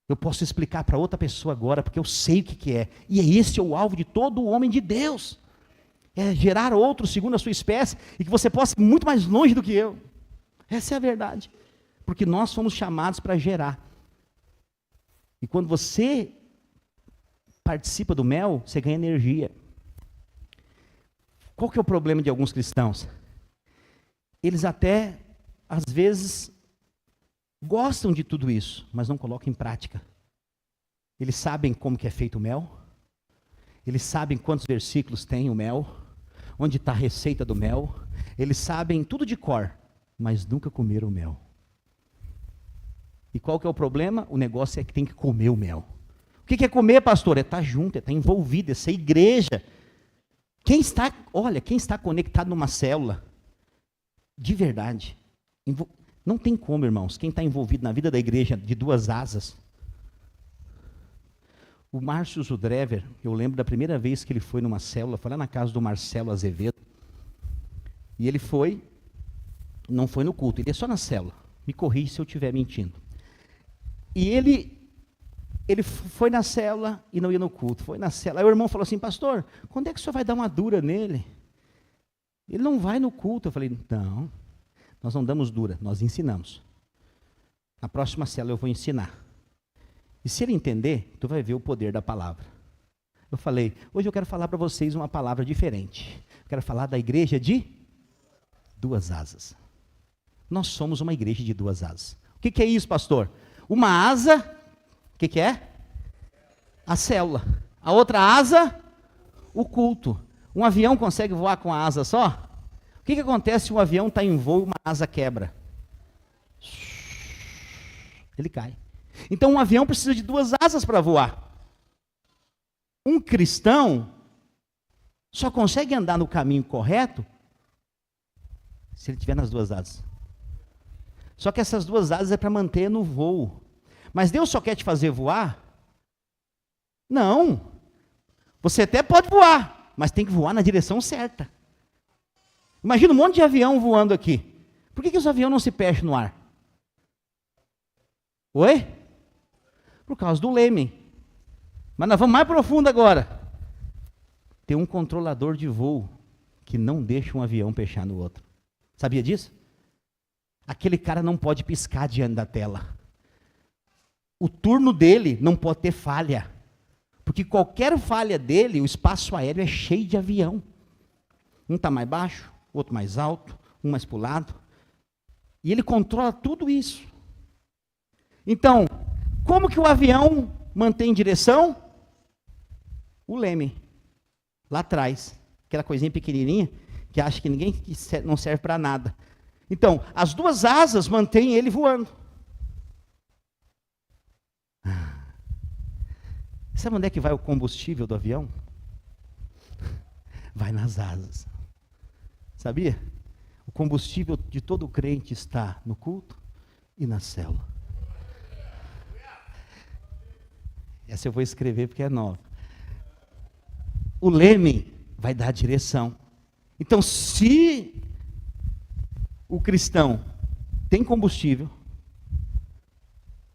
Eu posso explicar para outra pessoa agora, porque eu sei o que é. E esse é o alvo de todo homem de Deus. É gerar outro segundo a sua espécie, e que você possa ir muito mais longe do que eu. Essa é a verdade. Porque nós fomos chamados para gerar. E quando você participa do mel, você ganha energia. Qual que é o problema de alguns cristãos? Eles até, às vezes, gostam de tudo isso, mas não colocam em prática. Eles sabem como que é feito o mel, eles sabem quantos versículos tem o mel, onde está a receita do mel, eles sabem tudo de cor, mas nunca comeram o mel. E qual que é o problema? O negócio é que tem que comer o mel. O que é comer, pastor? É estar junto, é estar envolvido, é ser igreja. Quem está conectado numa célula, de verdade, não tem como, irmãos, quem está envolvido na vida da igreja de duas asas. O Márcio Zudrever, eu lembro da primeira vez que ele foi numa célula, foi lá na casa do Marcelo Azevedo, e ele não foi no culto, ele é só na célula, me corrija se eu estiver mentindo. E ele foi na célula e não ia no culto, foi na célula. Aí o irmão falou assim, pastor, quando é que o senhor vai dar uma dura nele? Ele não vai no culto. Eu falei, não, nós não damos dura, nós ensinamos. Na próxima célula eu vou ensinar. E se ele entender, tu vai ver o poder da palavra. Eu falei, hoje eu quero falar para vocês uma palavra diferente. Eu quero falar da igreja de duas asas. Nós somos uma igreja de duas asas. O que é isso, pastor? Uma asa... O que é? A célula. A outra asa, o culto. Um avião consegue voar com a asa só? O que acontece se um avião está em voo e uma asa quebra? Ele cai. Então um avião precisa de duas asas para voar. Um cristão só consegue andar no caminho correto se ele estiver nas duas asas. Só que essas duas asas é para manter no voo. Mas Deus só quer te fazer voar? Não. Você até pode voar, mas tem que voar na direção certa. Imagina um monte de avião voando aqui. Por que os aviões não se perdem no ar? Oi? Por causa do leme. Mas nós vamos mais profundo agora. Tem um controlador de voo que não deixa um avião pechar no outro. Sabia disso? Aquele cara não pode piscar diante da tela. O turno dele não pode ter falha. Porque qualquer falha dele, o espaço aéreo é cheio de avião. Um está mais baixo, outro mais alto, um mais para o lado. E ele controla tudo isso. Então, como que o avião mantém direção? O leme. Lá atrás. Aquela coisinha pequenininha, que acha que ninguém não serve para nada. Então, as duas asas mantêm ele voando. Sabe onde é que vai o combustível do avião? Vai nas asas. Sabia? O combustível de todo crente está no culto e na célula. Essa eu vou escrever porque é nova. O leme vai dar a direção. Então, se o cristão tem combustível,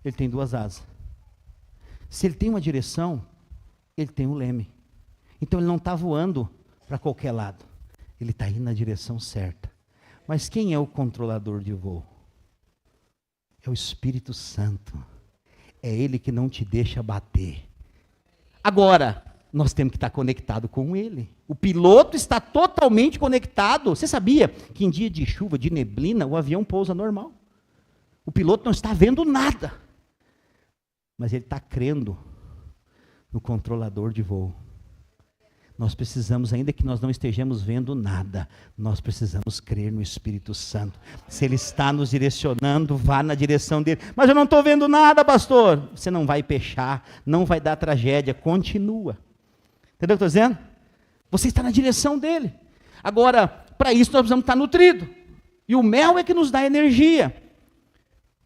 ele tem duas asas. Se ele tem uma direção, ele tem um leme. Então ele não está voando para qualquer lado. Ele está indo na direção certa. Mas quem é o controlador de voo? É o Espírito Santo. É Ele que não te deixa bater. Agora, nós temos que estar conectado com Ele. O piloto está totalmente conectado. Você sabia que em dia de chuva, de neblina, o avião pousa normal? O piloto não está vendo nada. Mas ele está crendo no controlador de voo. Nós precisamos, ainda que nós não estejamos vendo nada, nós precisamos crer no Espírito Santo. Se Ele está nos direcionando, vá na direção dEle. Mas eu não estou vendo nada, pastor. Você não vai pechar, não vai dar tragédia, continua. Entendeu o que eu estou dizendo? Você está na direção dEle. Agora, para isso nós precisamos estar nutridos. E o mel é que nos dá energia.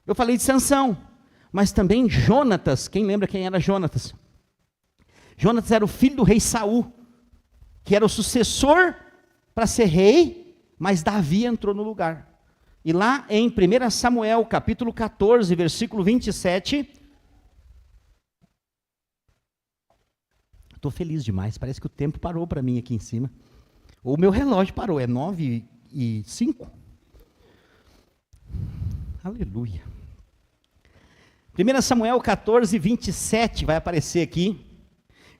Eu falei de Sansão. Mas também Jonatas, quem lembra quem era Jonatas? Jonatas era o filho do rei Saul, que era o sucessor para ser rei, mas Davi entrou no lugar. E lá em 1 Samuel, capítulo 14, versículo 27, estou feliz demais, parece que o tempo parou para mim aqui em cima. O meu relógio parou, é 9:05. Aleluia. 1 Samuel 14, 27, vai aparecer aqui.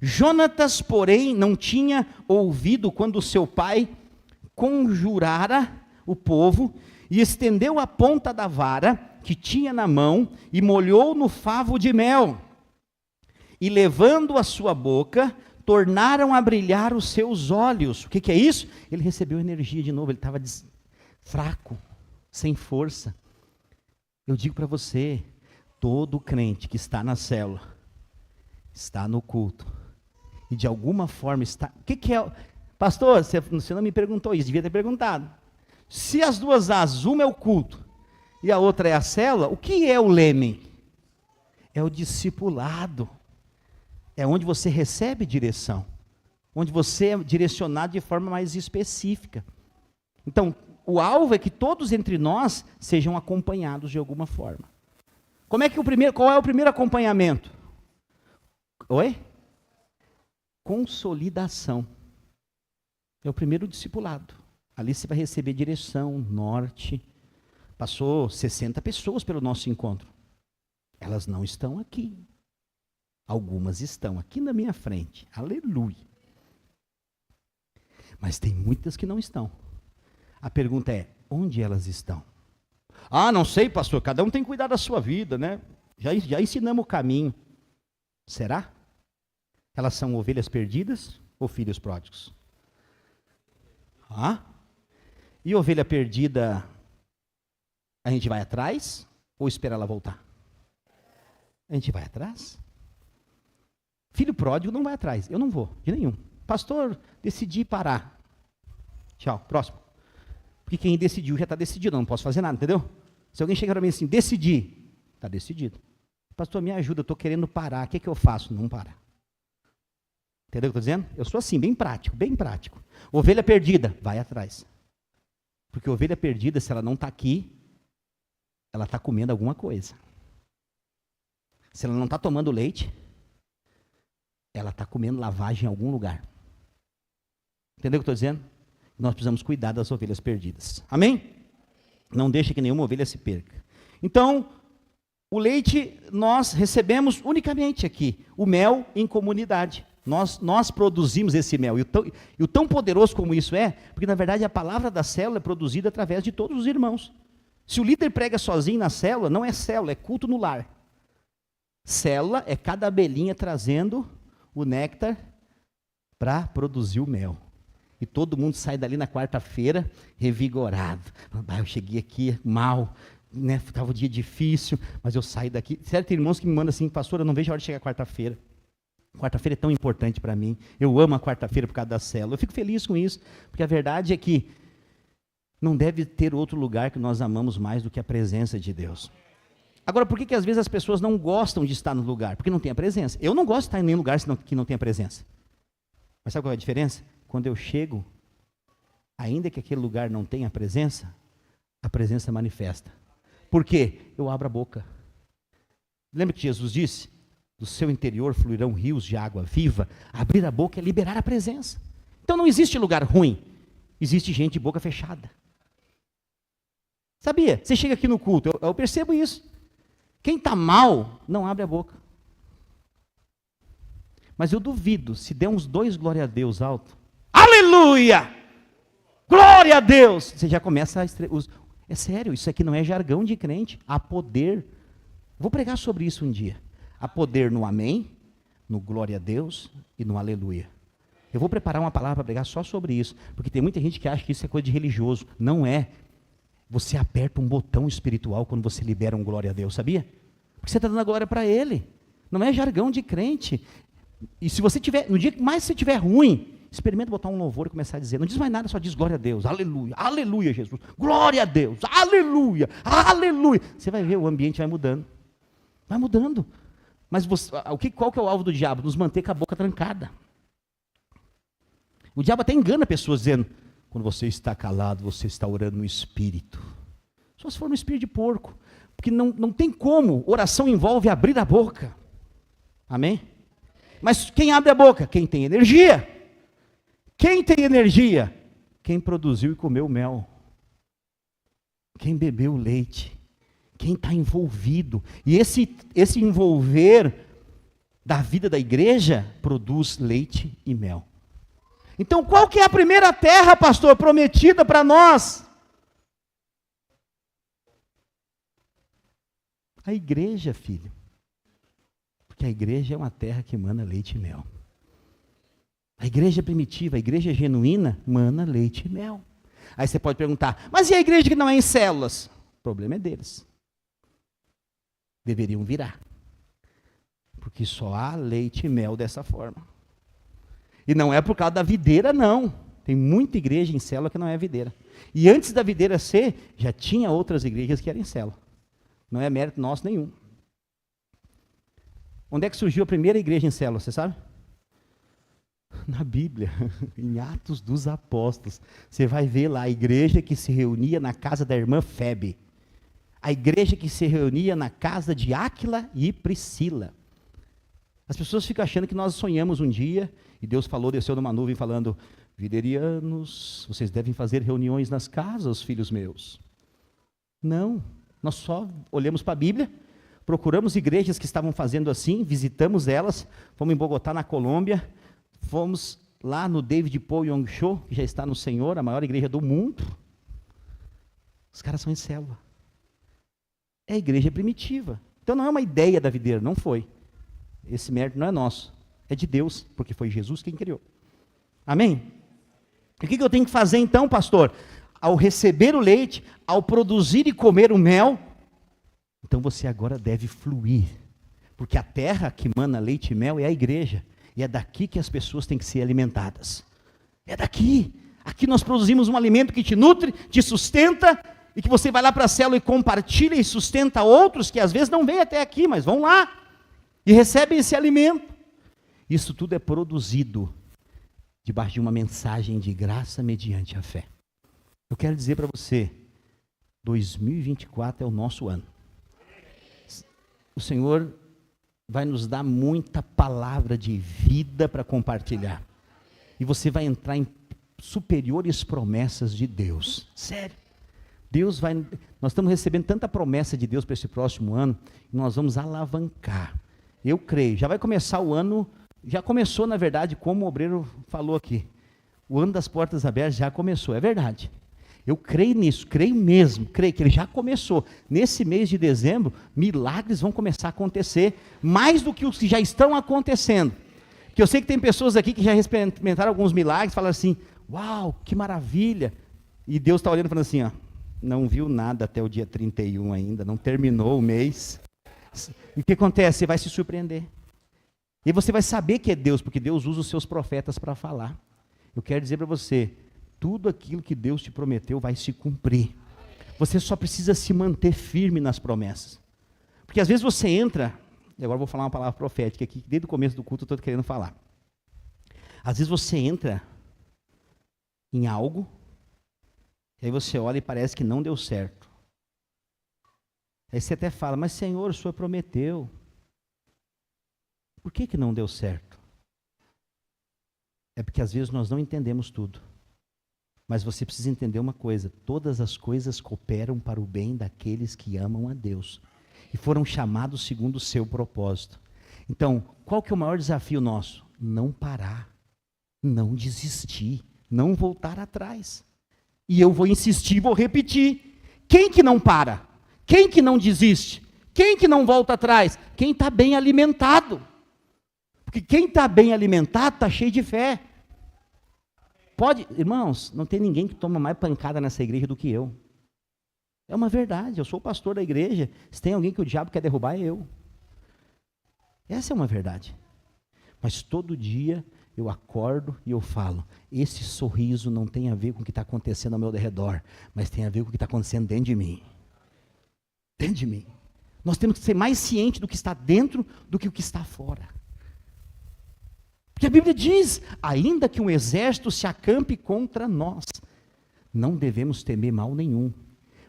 Jonatas, porém, não tinha ouvido quando seu pai conjurara o povo e estendeu a ponta da vara que tinha na mão e molhou no favo de mel. E levando a sua boca, tornaram a brilhar os seus olhos. O que é isso? Ele recebeu energia de novo, ele estava fraco, sem força. Eu digo para você, todo crente que está na célula, está no culto, e de alguma forma está... O que é... Pastor, você não me perguntou isso, devia ter perguntado. Se as duas asas, uma é o culto, e a outra é a célula, o que é o leme? É o discipulado. É onde você recebe direção. Onde você é direcionado de forma mais específica. Então, o alvo é que todos entre nós sejam acompanhados de alguma forma. Qual é o primeiro acompanhamento? Oi? Consolidação. É o primeiro discipulado. Ali você vai receber direção, norte. Passou 60 pessoas pelo nosso encontro. Elas não estão aqui. Algumas estão aqui na minha frente. Aleluia. Mas tem muitas que não estão. A pergunta é, onde elas estão? Ah, não sei, pastor, cada um tem que cuidar da sua vida, né? Já ensinamos o caminho. Será? Elas são ovelhas perdidas ou filhos pródigos? Ah? E ovelha perdida, a gente vai atrás ou espera ela voltar? A gente vai atrás? Filho pródigo não vai atrás, eu não vou, de nenhum. Pastor, decidi parar. Tchau, próximo. Porque quem decidiu já está decidido, eu não posso fazer nada, entendeu? Se alguém chegar para mim assim, decidi, está decidido. Pastor, me ajuda, eu estou querendo parar, o que eu faço? Não para. Entendeu o que eu estou dizendo? Eu sou assim, bem prático, bem prático. Ovelha perdida, vai atrás. Porque ovelha perdida, se ela não está aqui, ela está comendo alguma coisa. Se ela não está tomando leite, ela está comendo lavagem em algum lugar. Entendeu o que eu estou dizendo? Nós precisamos cuidar das ovelhas perdidas. Amém? Não deixe que nenhuma ovelha se perca. Então, o leite nós recebemos unicamente aqui. O mel em comunidade. Nós produzimos esse mel. E o tão poderoso como isso é, porque na verdade a palavra da célula é produzida através de todos os irmãos. Se o líder prega sozinho na célula, não é célula, é culto no lar. Célula é cada abelhinha trazendo o néctar para produzir o mel. E todo mundo sai dali na quarta-feira revigorado. Eu cheguei aqui mal, né? Estava um dia difícil, mas eu saio daqui. Sério, tem irmãos que me mandam assim, pastor, eu não vejo a hora de chegar quarta-feira. Quarta-feira é tão importante para mim. Eu amo a quarta-feira por causa da célula. Eu fico feliz com isso, porque a verdade é que não deve ter outro lugar que nós amamos mais do que a presença de Deus. Agora, por que às vezes as pessoas não gostam de estar no lugar? Porque não tem a presença. Eu não gosto de estar em nenhum lugar que não tem a presença. Mas sabe qual é a diferença? Quando eu chego, ainda que aquele lugar não tenha a presença manifesta. Por quê? Eu abro a boca. Lembra que Jesus disse? Do seu interior fluirão rios de água viva. Abrir a boca é liberar a presença. Então não existe lugar ruim. Existe gente de boca fechada. Sabia? Você chega aqui no culto, eu percebo isso. Quem está mal, não abre a boca. Mas eu duvido, se der uns 2 glória a Deus alto, aleluia! Glória a Deus! Você já começa a... É sério, isso aqui não é jargão de crente. Há poder. Vou pregar sobre isso um dia. Há poder no amém, no glória a Deus e no aleluia. Eu vou preparar uma palavra para pregar só sobre isso, porque tem muita gente que acha que isso é coisa de religioso. Não é. Você aperta um botão espiritual quando você libera um glória a Deus, sabia? Porque você está dando a glória para Ele. Não é jargão de crente. E se você tiver, no dia que mais você estiver ruim, experimenta botar um louvor e começar a dizer, não diz mais nada, só diz glória a Deus, aleluia, aleluia Jesus, glória a Deus, aleluia, aleluia. Você vai ver, o ambiente vai mudando. Vai mudando. Mas qual que é o alvo do diabo? Nos manter com a boca trancada. O diabo até engana pessoas dizendo, quando você está calado, você está orando no espírito. Só se for no espírito de porco. Porque não tem como, oração envolve abrir a boca. Amém? Mas quem abre a boca? Quem tem energia. Quem tem energia? Quem produziu e comeu mel. Quem bebeu o leite. Quem está envolvido. E esse envolver da vida da igreja produz leite e mel. Então, qual que é a primeira terra, pastor, prometida para nós? A igreja, filho. Porque a igreja é uma terra que emana leite e mel. A igreja primitiva, a igreja genuína, mana leite e mel. Aí você pode perguntar, mas e a igreja que não é em células? O problema é deles. Deveriam virar. Porque só há leite e mel dessa forma. E não é por causa da videira, não. Tem muita igreja em célula que não é videira. E antes da videira ser, já tinha outras igrejas que eram em célula. Não é mérito nosso nenhum. Onde é que surgiu a primeira igreja em célula, você sabe? Na Bíblia, em Atos dos Apóstolos. Você vai ver lá a igreja que se reunia na casa da irmã Febe. A igreja que se reunia na casa de Áquila e Priscila. As pessoas ficam achando que nós sonhamos um dia, e Deus falou, desceu numa nuvem falando, viderianos, vocês devem fazer reuniões nas casas, filhos meus. Não, nós só olhamos para a Bíblia, procuramos igrejas que estavam fazendo assim, visitamos elas, fomos em Bogotá, na Colômbia, fomos lá no David Paul Yong Cho, que já está no Senhor, a maior igreja do mundo. Os caras são em célula. É a igreja primitiva. Então não é uma ideia da videira, não foi. Esse mérito não é nosso, é de Deus, porque foi Jesus quem criou. Amém? O que eu tenho que fazer então, pastor? Ao receber o leite, ao produzir e comer o mel, então você agora deve fluir. Porque a terra que mana leite e mel é a igreja. E é daqui que as pessoas têm que ser alimentadas. É daqui. Aqui nós produzimos um alimento que te nutre, te sustenta e que você vai lá para a célula e compartilha e sustenta outros que às vezes não vêm até aqui, mas vão lá e recebem esse alimento. Isso tudo é produzido debaixo de uma mensagem de graça mediante a fé. Eu quero dizer para você, 2024 é o nosso ano. O Senhor vai nos dar muita palavra de vida para compartilhar. E você vai entrar em superiores promessas de Deus. Sério. Nós estamos recebendo tanta promessa de Deus para esse próximo ano, e nós vamos alavancar. Eu creio, já vai começar o ano, já começou na verdade, como o obreiro falou aqui. O ano das portas abertas já começou, é verdade. Eu creio nisso, creio mesmo, creio que ele já começou. Nesse mês de dezembro, milagres vão começar a acontecer, mais do que os que já estão acontecendo. Porque eu sei que tem pessoas aqui que já experimentaram alguns milagres, falam assim, uau, que maravilha. E Deus está olhando e falando assim, ó, não viu nada até o dia 31 ainda, não terminou o mês. E o que acontece? Você vai se surpreender. E você vai saber que é Deus, porque Deus usa os seus profetas para falar. Eu quero dizer para você, tudo aquilo que Deus te prometeu vai se cumprir. Você só precisa se manter firme nas promessas. Porque às vezes você entra, e agora eu vou falar uma palavra profética aqui, que desde o começo do culto eu estou querendo falar. Às vezes você entra em algo, e aí você olha e parece que não deu certo. Aí você até fala, mas Senhor, o Senhor prometeu. Por que não deu certo? É porque às vezes nós não entendemos tudo. Mas você precisa entender uma coisa, todas as coisas cooperam para o bem daqueles que amam a Deus. E foram chamados segundo o seu propósito. Então, qual que é o maior desafio nosso? Não parar, não desistir, não voltar atrás. E eu vou insistir, vou repetir. Quem que não para? Quem que não desiste? Quem que não volta atrás? Quem está bem alimentado. Porque quem está bem alimentado está cheio de fé. Irmãos, não tem ninguém que toma mais pancada nessa igreja do que eu. É uma verdade, eu sou o pastor da igreja. Se tem alguém que o diabo quer derrubar, é eu. Essa é uma verdade. Mas todo dia eu acordo e eu falo, esse sorriso não tem a ver com o que está acontecendo ao meu redor, mas tem a ver com o que está acontecendo dentro de mim. Dentro de mim. Nós temos que ser mais cientes do que está dentro do que o que está fora. Porque a Bíblia diz, ainda que um exército se acampe contra nós, não devemos temer mal nenhum,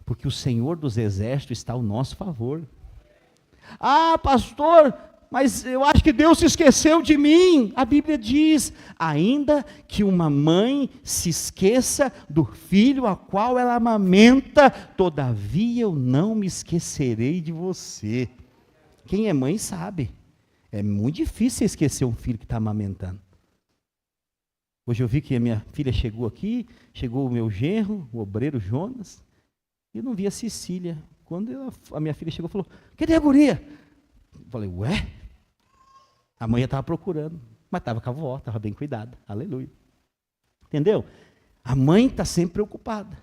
porque o Senhor dos exércitos está ao nosso favor. Ah, pastor, mas eu acho que Deus se esqueceu de mim. A Bíblia diz, ainda que uma mãe se esqueça do filho a qual ela amamenta, todavia eu não me esquecerei de você. Quem é mãe sabe. É muito difícil esquecer um filho que está amamentando. Hoje eu vi que a minha filha chegou aqui, chegou o meu genro, o obreiro Jonas, e eu não vi a Cecília. Quando a minha filha chegou, falou, cadê a guria? Eu falei, ué? A mãe estava procurando, mas estava com a avó, estava bem cuidada. Aleluia. Entendeu? A mãe está sempre preocupada.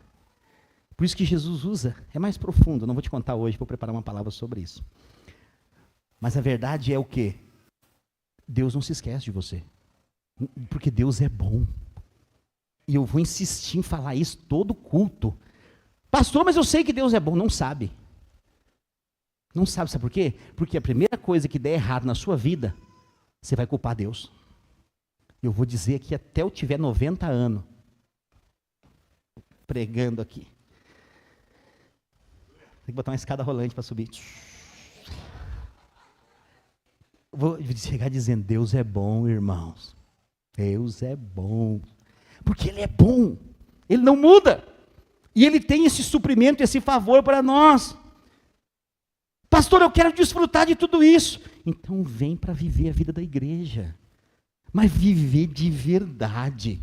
Por isso que Jesus usa, é mais profundo, não vou te contar hoje, vou preparar uma palavra sobre isso. Mas a verdade é o quê? Deus não se esquece de você. Porque Deus é bom. E eu vou insistir em falar isso todo culto. Pastor, mas eu sei que Deus é bom. Não sabe. Não sabe, sabe por quê? Porque a primeira coisa que der errado na sua vida, você vai culpar Deus. Eu vou dizer que até eu tiver 90 anos, pregando aqui. Tem que botar uma escada rolante para subir. Vou chegar dizendo, Deus é bom, irmãos. Deus é bom. Porque Ele é bom. Ele não muda. E Ele tem esse suprimento, esse favor para nós. Pastor, eu quero desfrutar de tudo isso. Então vem para viver a vida da igreja. Mas viver de verdade.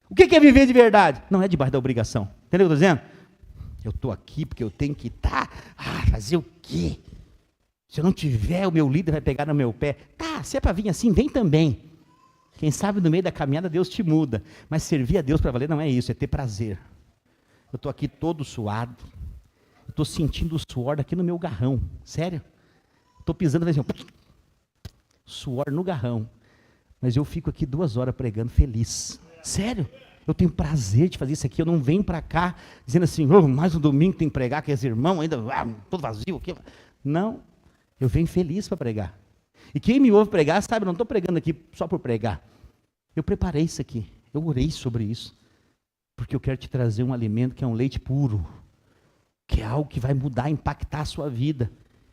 O que é viver de verdade? Não é debaixo da obrigação. Entendeu o que eu estou dizendo? Eu estou aqui porque eu tenho que estar. Fazer o quê? Se eu não tiver, o meu líder vai pegar no meu pé. Tá, se é para vir assim, vem também. Quem sabe no meio da caminhada Deus te muda. Mas servir a Deus para valer não é isso, é ter prazer. Eu estou aqui todo suado. Estou sentindo o suor daqui no meu garrão. Sério? Estou pisando assim, suor no garrão. Mas eu fico aqui 2 horas pregando feliz. Sério? Eu tenho prazer de fazer isso aqui. Eu não venho para cá dizendo assim, mais um domingo tem que pregar, que esse irmão ainda, todo vazio aqui. Não, eu venho feliz para pregar. E quem me ouve pregar, sabe, eu não estou pregando aqui só por pregar. Eu preparei isso aqui, eu orei sobre isso. Porque eu quero te trazer um alimento que é um leite puro. Que é algo que vai mudar, impactar a sua vida.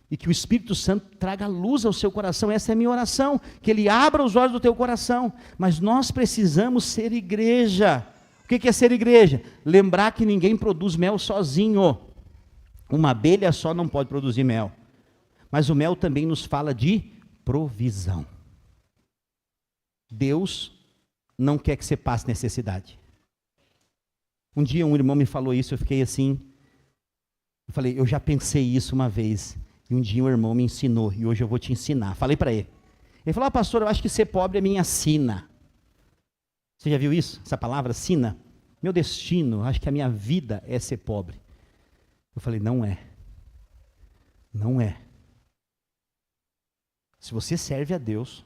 E que o Espírito Santo traga luz ao seu coração. Essa é a minha oração, que Ele abra os olhos do teu coração. Mas nós precisamos ser igreja. O que é ser igreja? Lembrar que ninguém produz mel sozinho. Uma abelha só não pode produzir mel. Mas o mel também nos fala de provisão. Deus não quer que você passe necessidade. Um dia um irmão me falou isso, eu fiquei assim. Eu falei, eu já pensei isso uma vez. E um dia um irmão me ensinou, e hoje eu vou te ensinar. Falei para ele. Ele falou, pastor, eu acho que ser pobre é minha sina. Você já viu isso? Essa palavra, sina? Meu destino, acho que a minha vida é ser pobre. Eu falei, não é. Não é. Se você serve a Deus,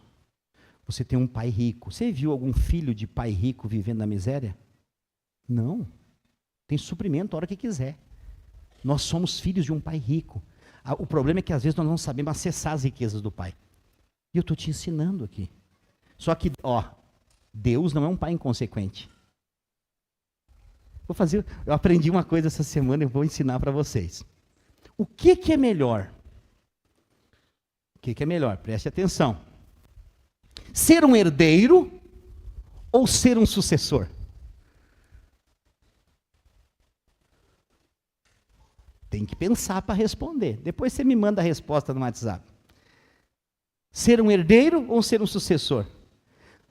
você tem um pai rico. Você viu algum filho de pai rico vivendo na miséria? Não. Tem suprimento a hora que quiser. Nós somos filhos de um pai rico. O problema é que às vezes nós não sabemos acessar as riquezas do pai. E eu estou te ensinando aqui. Só que, Deus não é um pai inconsequente. Eu aprendi uma coisa essa semana e vou ensinar para vocês. O que é melhor? O que é melhor? Preste atenção. Ser um herdeiro ou ser um sucessor? Tem que pensar para responder. Depois você me manda a resposta no WhatsApp. Ser um herdeiro ou ser um sucessor?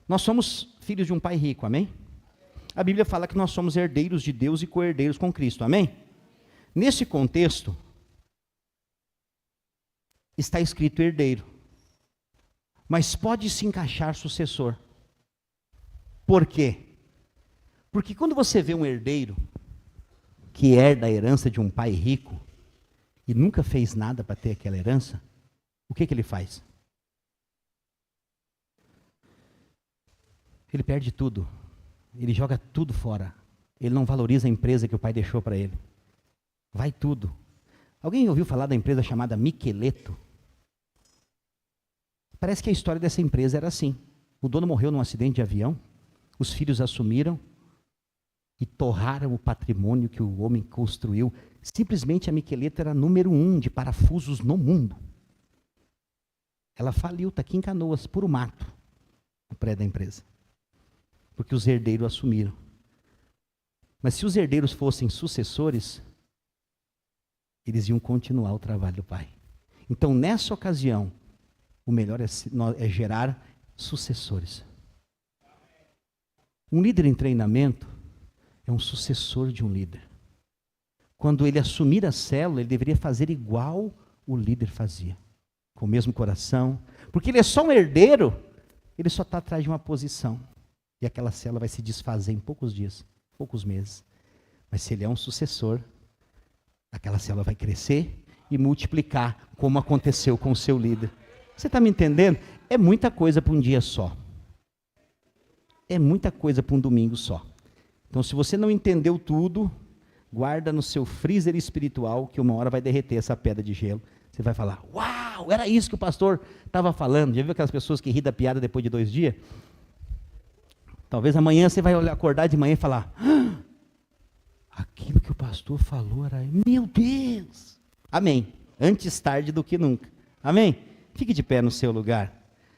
Nós somos filhos de um pai rico, amém? A Bíblia fala que nós somos herdeiros de Deus e co-herdeiros com Cristo, amém? Nesse contexto, está escrito herdeiro. Mas pode se encaixar sucessor. Por quê? Porque quando você vê um herdeiro que herda a herança de um pai rico e nunca fez nada para ter aquela herança, o que ele faz? Ele perde tudo. Ele joga tudo fora. Ele não valoriza a empresa que o pai deixou para ele. Vai tudo. Alguém ouviu falar da empresa chamada Micheleto? Parece que a história dessa empresa era assim. O dono morreu num acidente de avião, os filhos assumiram e torraram o patrimônio que o homem construiu. Simplesmente a Micheleto era número 1 de parafusos no mundo. Ela faliu, está aqui em Canoas, puro mato, o prédio da empresa. Porque os herdeiros assumiram. Mas se os herdeiros fossem sucessores, eles iam continuar o trabalho do pai. Então, nessa ocasião, o melhor é gerar sucessores. Um líder em treinamento é um sucessor de um líder. Quando ele assumir a célula, ele deveria fazer igual o líder fazia. Com o mesmo coração. Porque ele é só um herdeiro, ele só está atrás de uma posição. E aquela célula vai se desfazer em poucos dias, poucos meses. Mas se ele é um sucessor, aquela célula vai crescer e multiplicar, como aconteceu com o seu líder. Você está me entendendo? É muita coisa para um dia só. É muita coisa para um domingo só. Então, se você não entendeu tudo, guarda no seu freezer espiritual, que uma hora vai derreter essa pedra de gelo. Você vai falar, uau, era isso que o pastor estava falando. Já viu aquelas pessoas que riem da piada depois de 2 dias? Talvez amanhã você vai acordar de manhã e falar, aquilo que o pastor falou era, meu Deus. Amém. Antes tarde do que nunca. Amém? Fique de pé no seu lugar.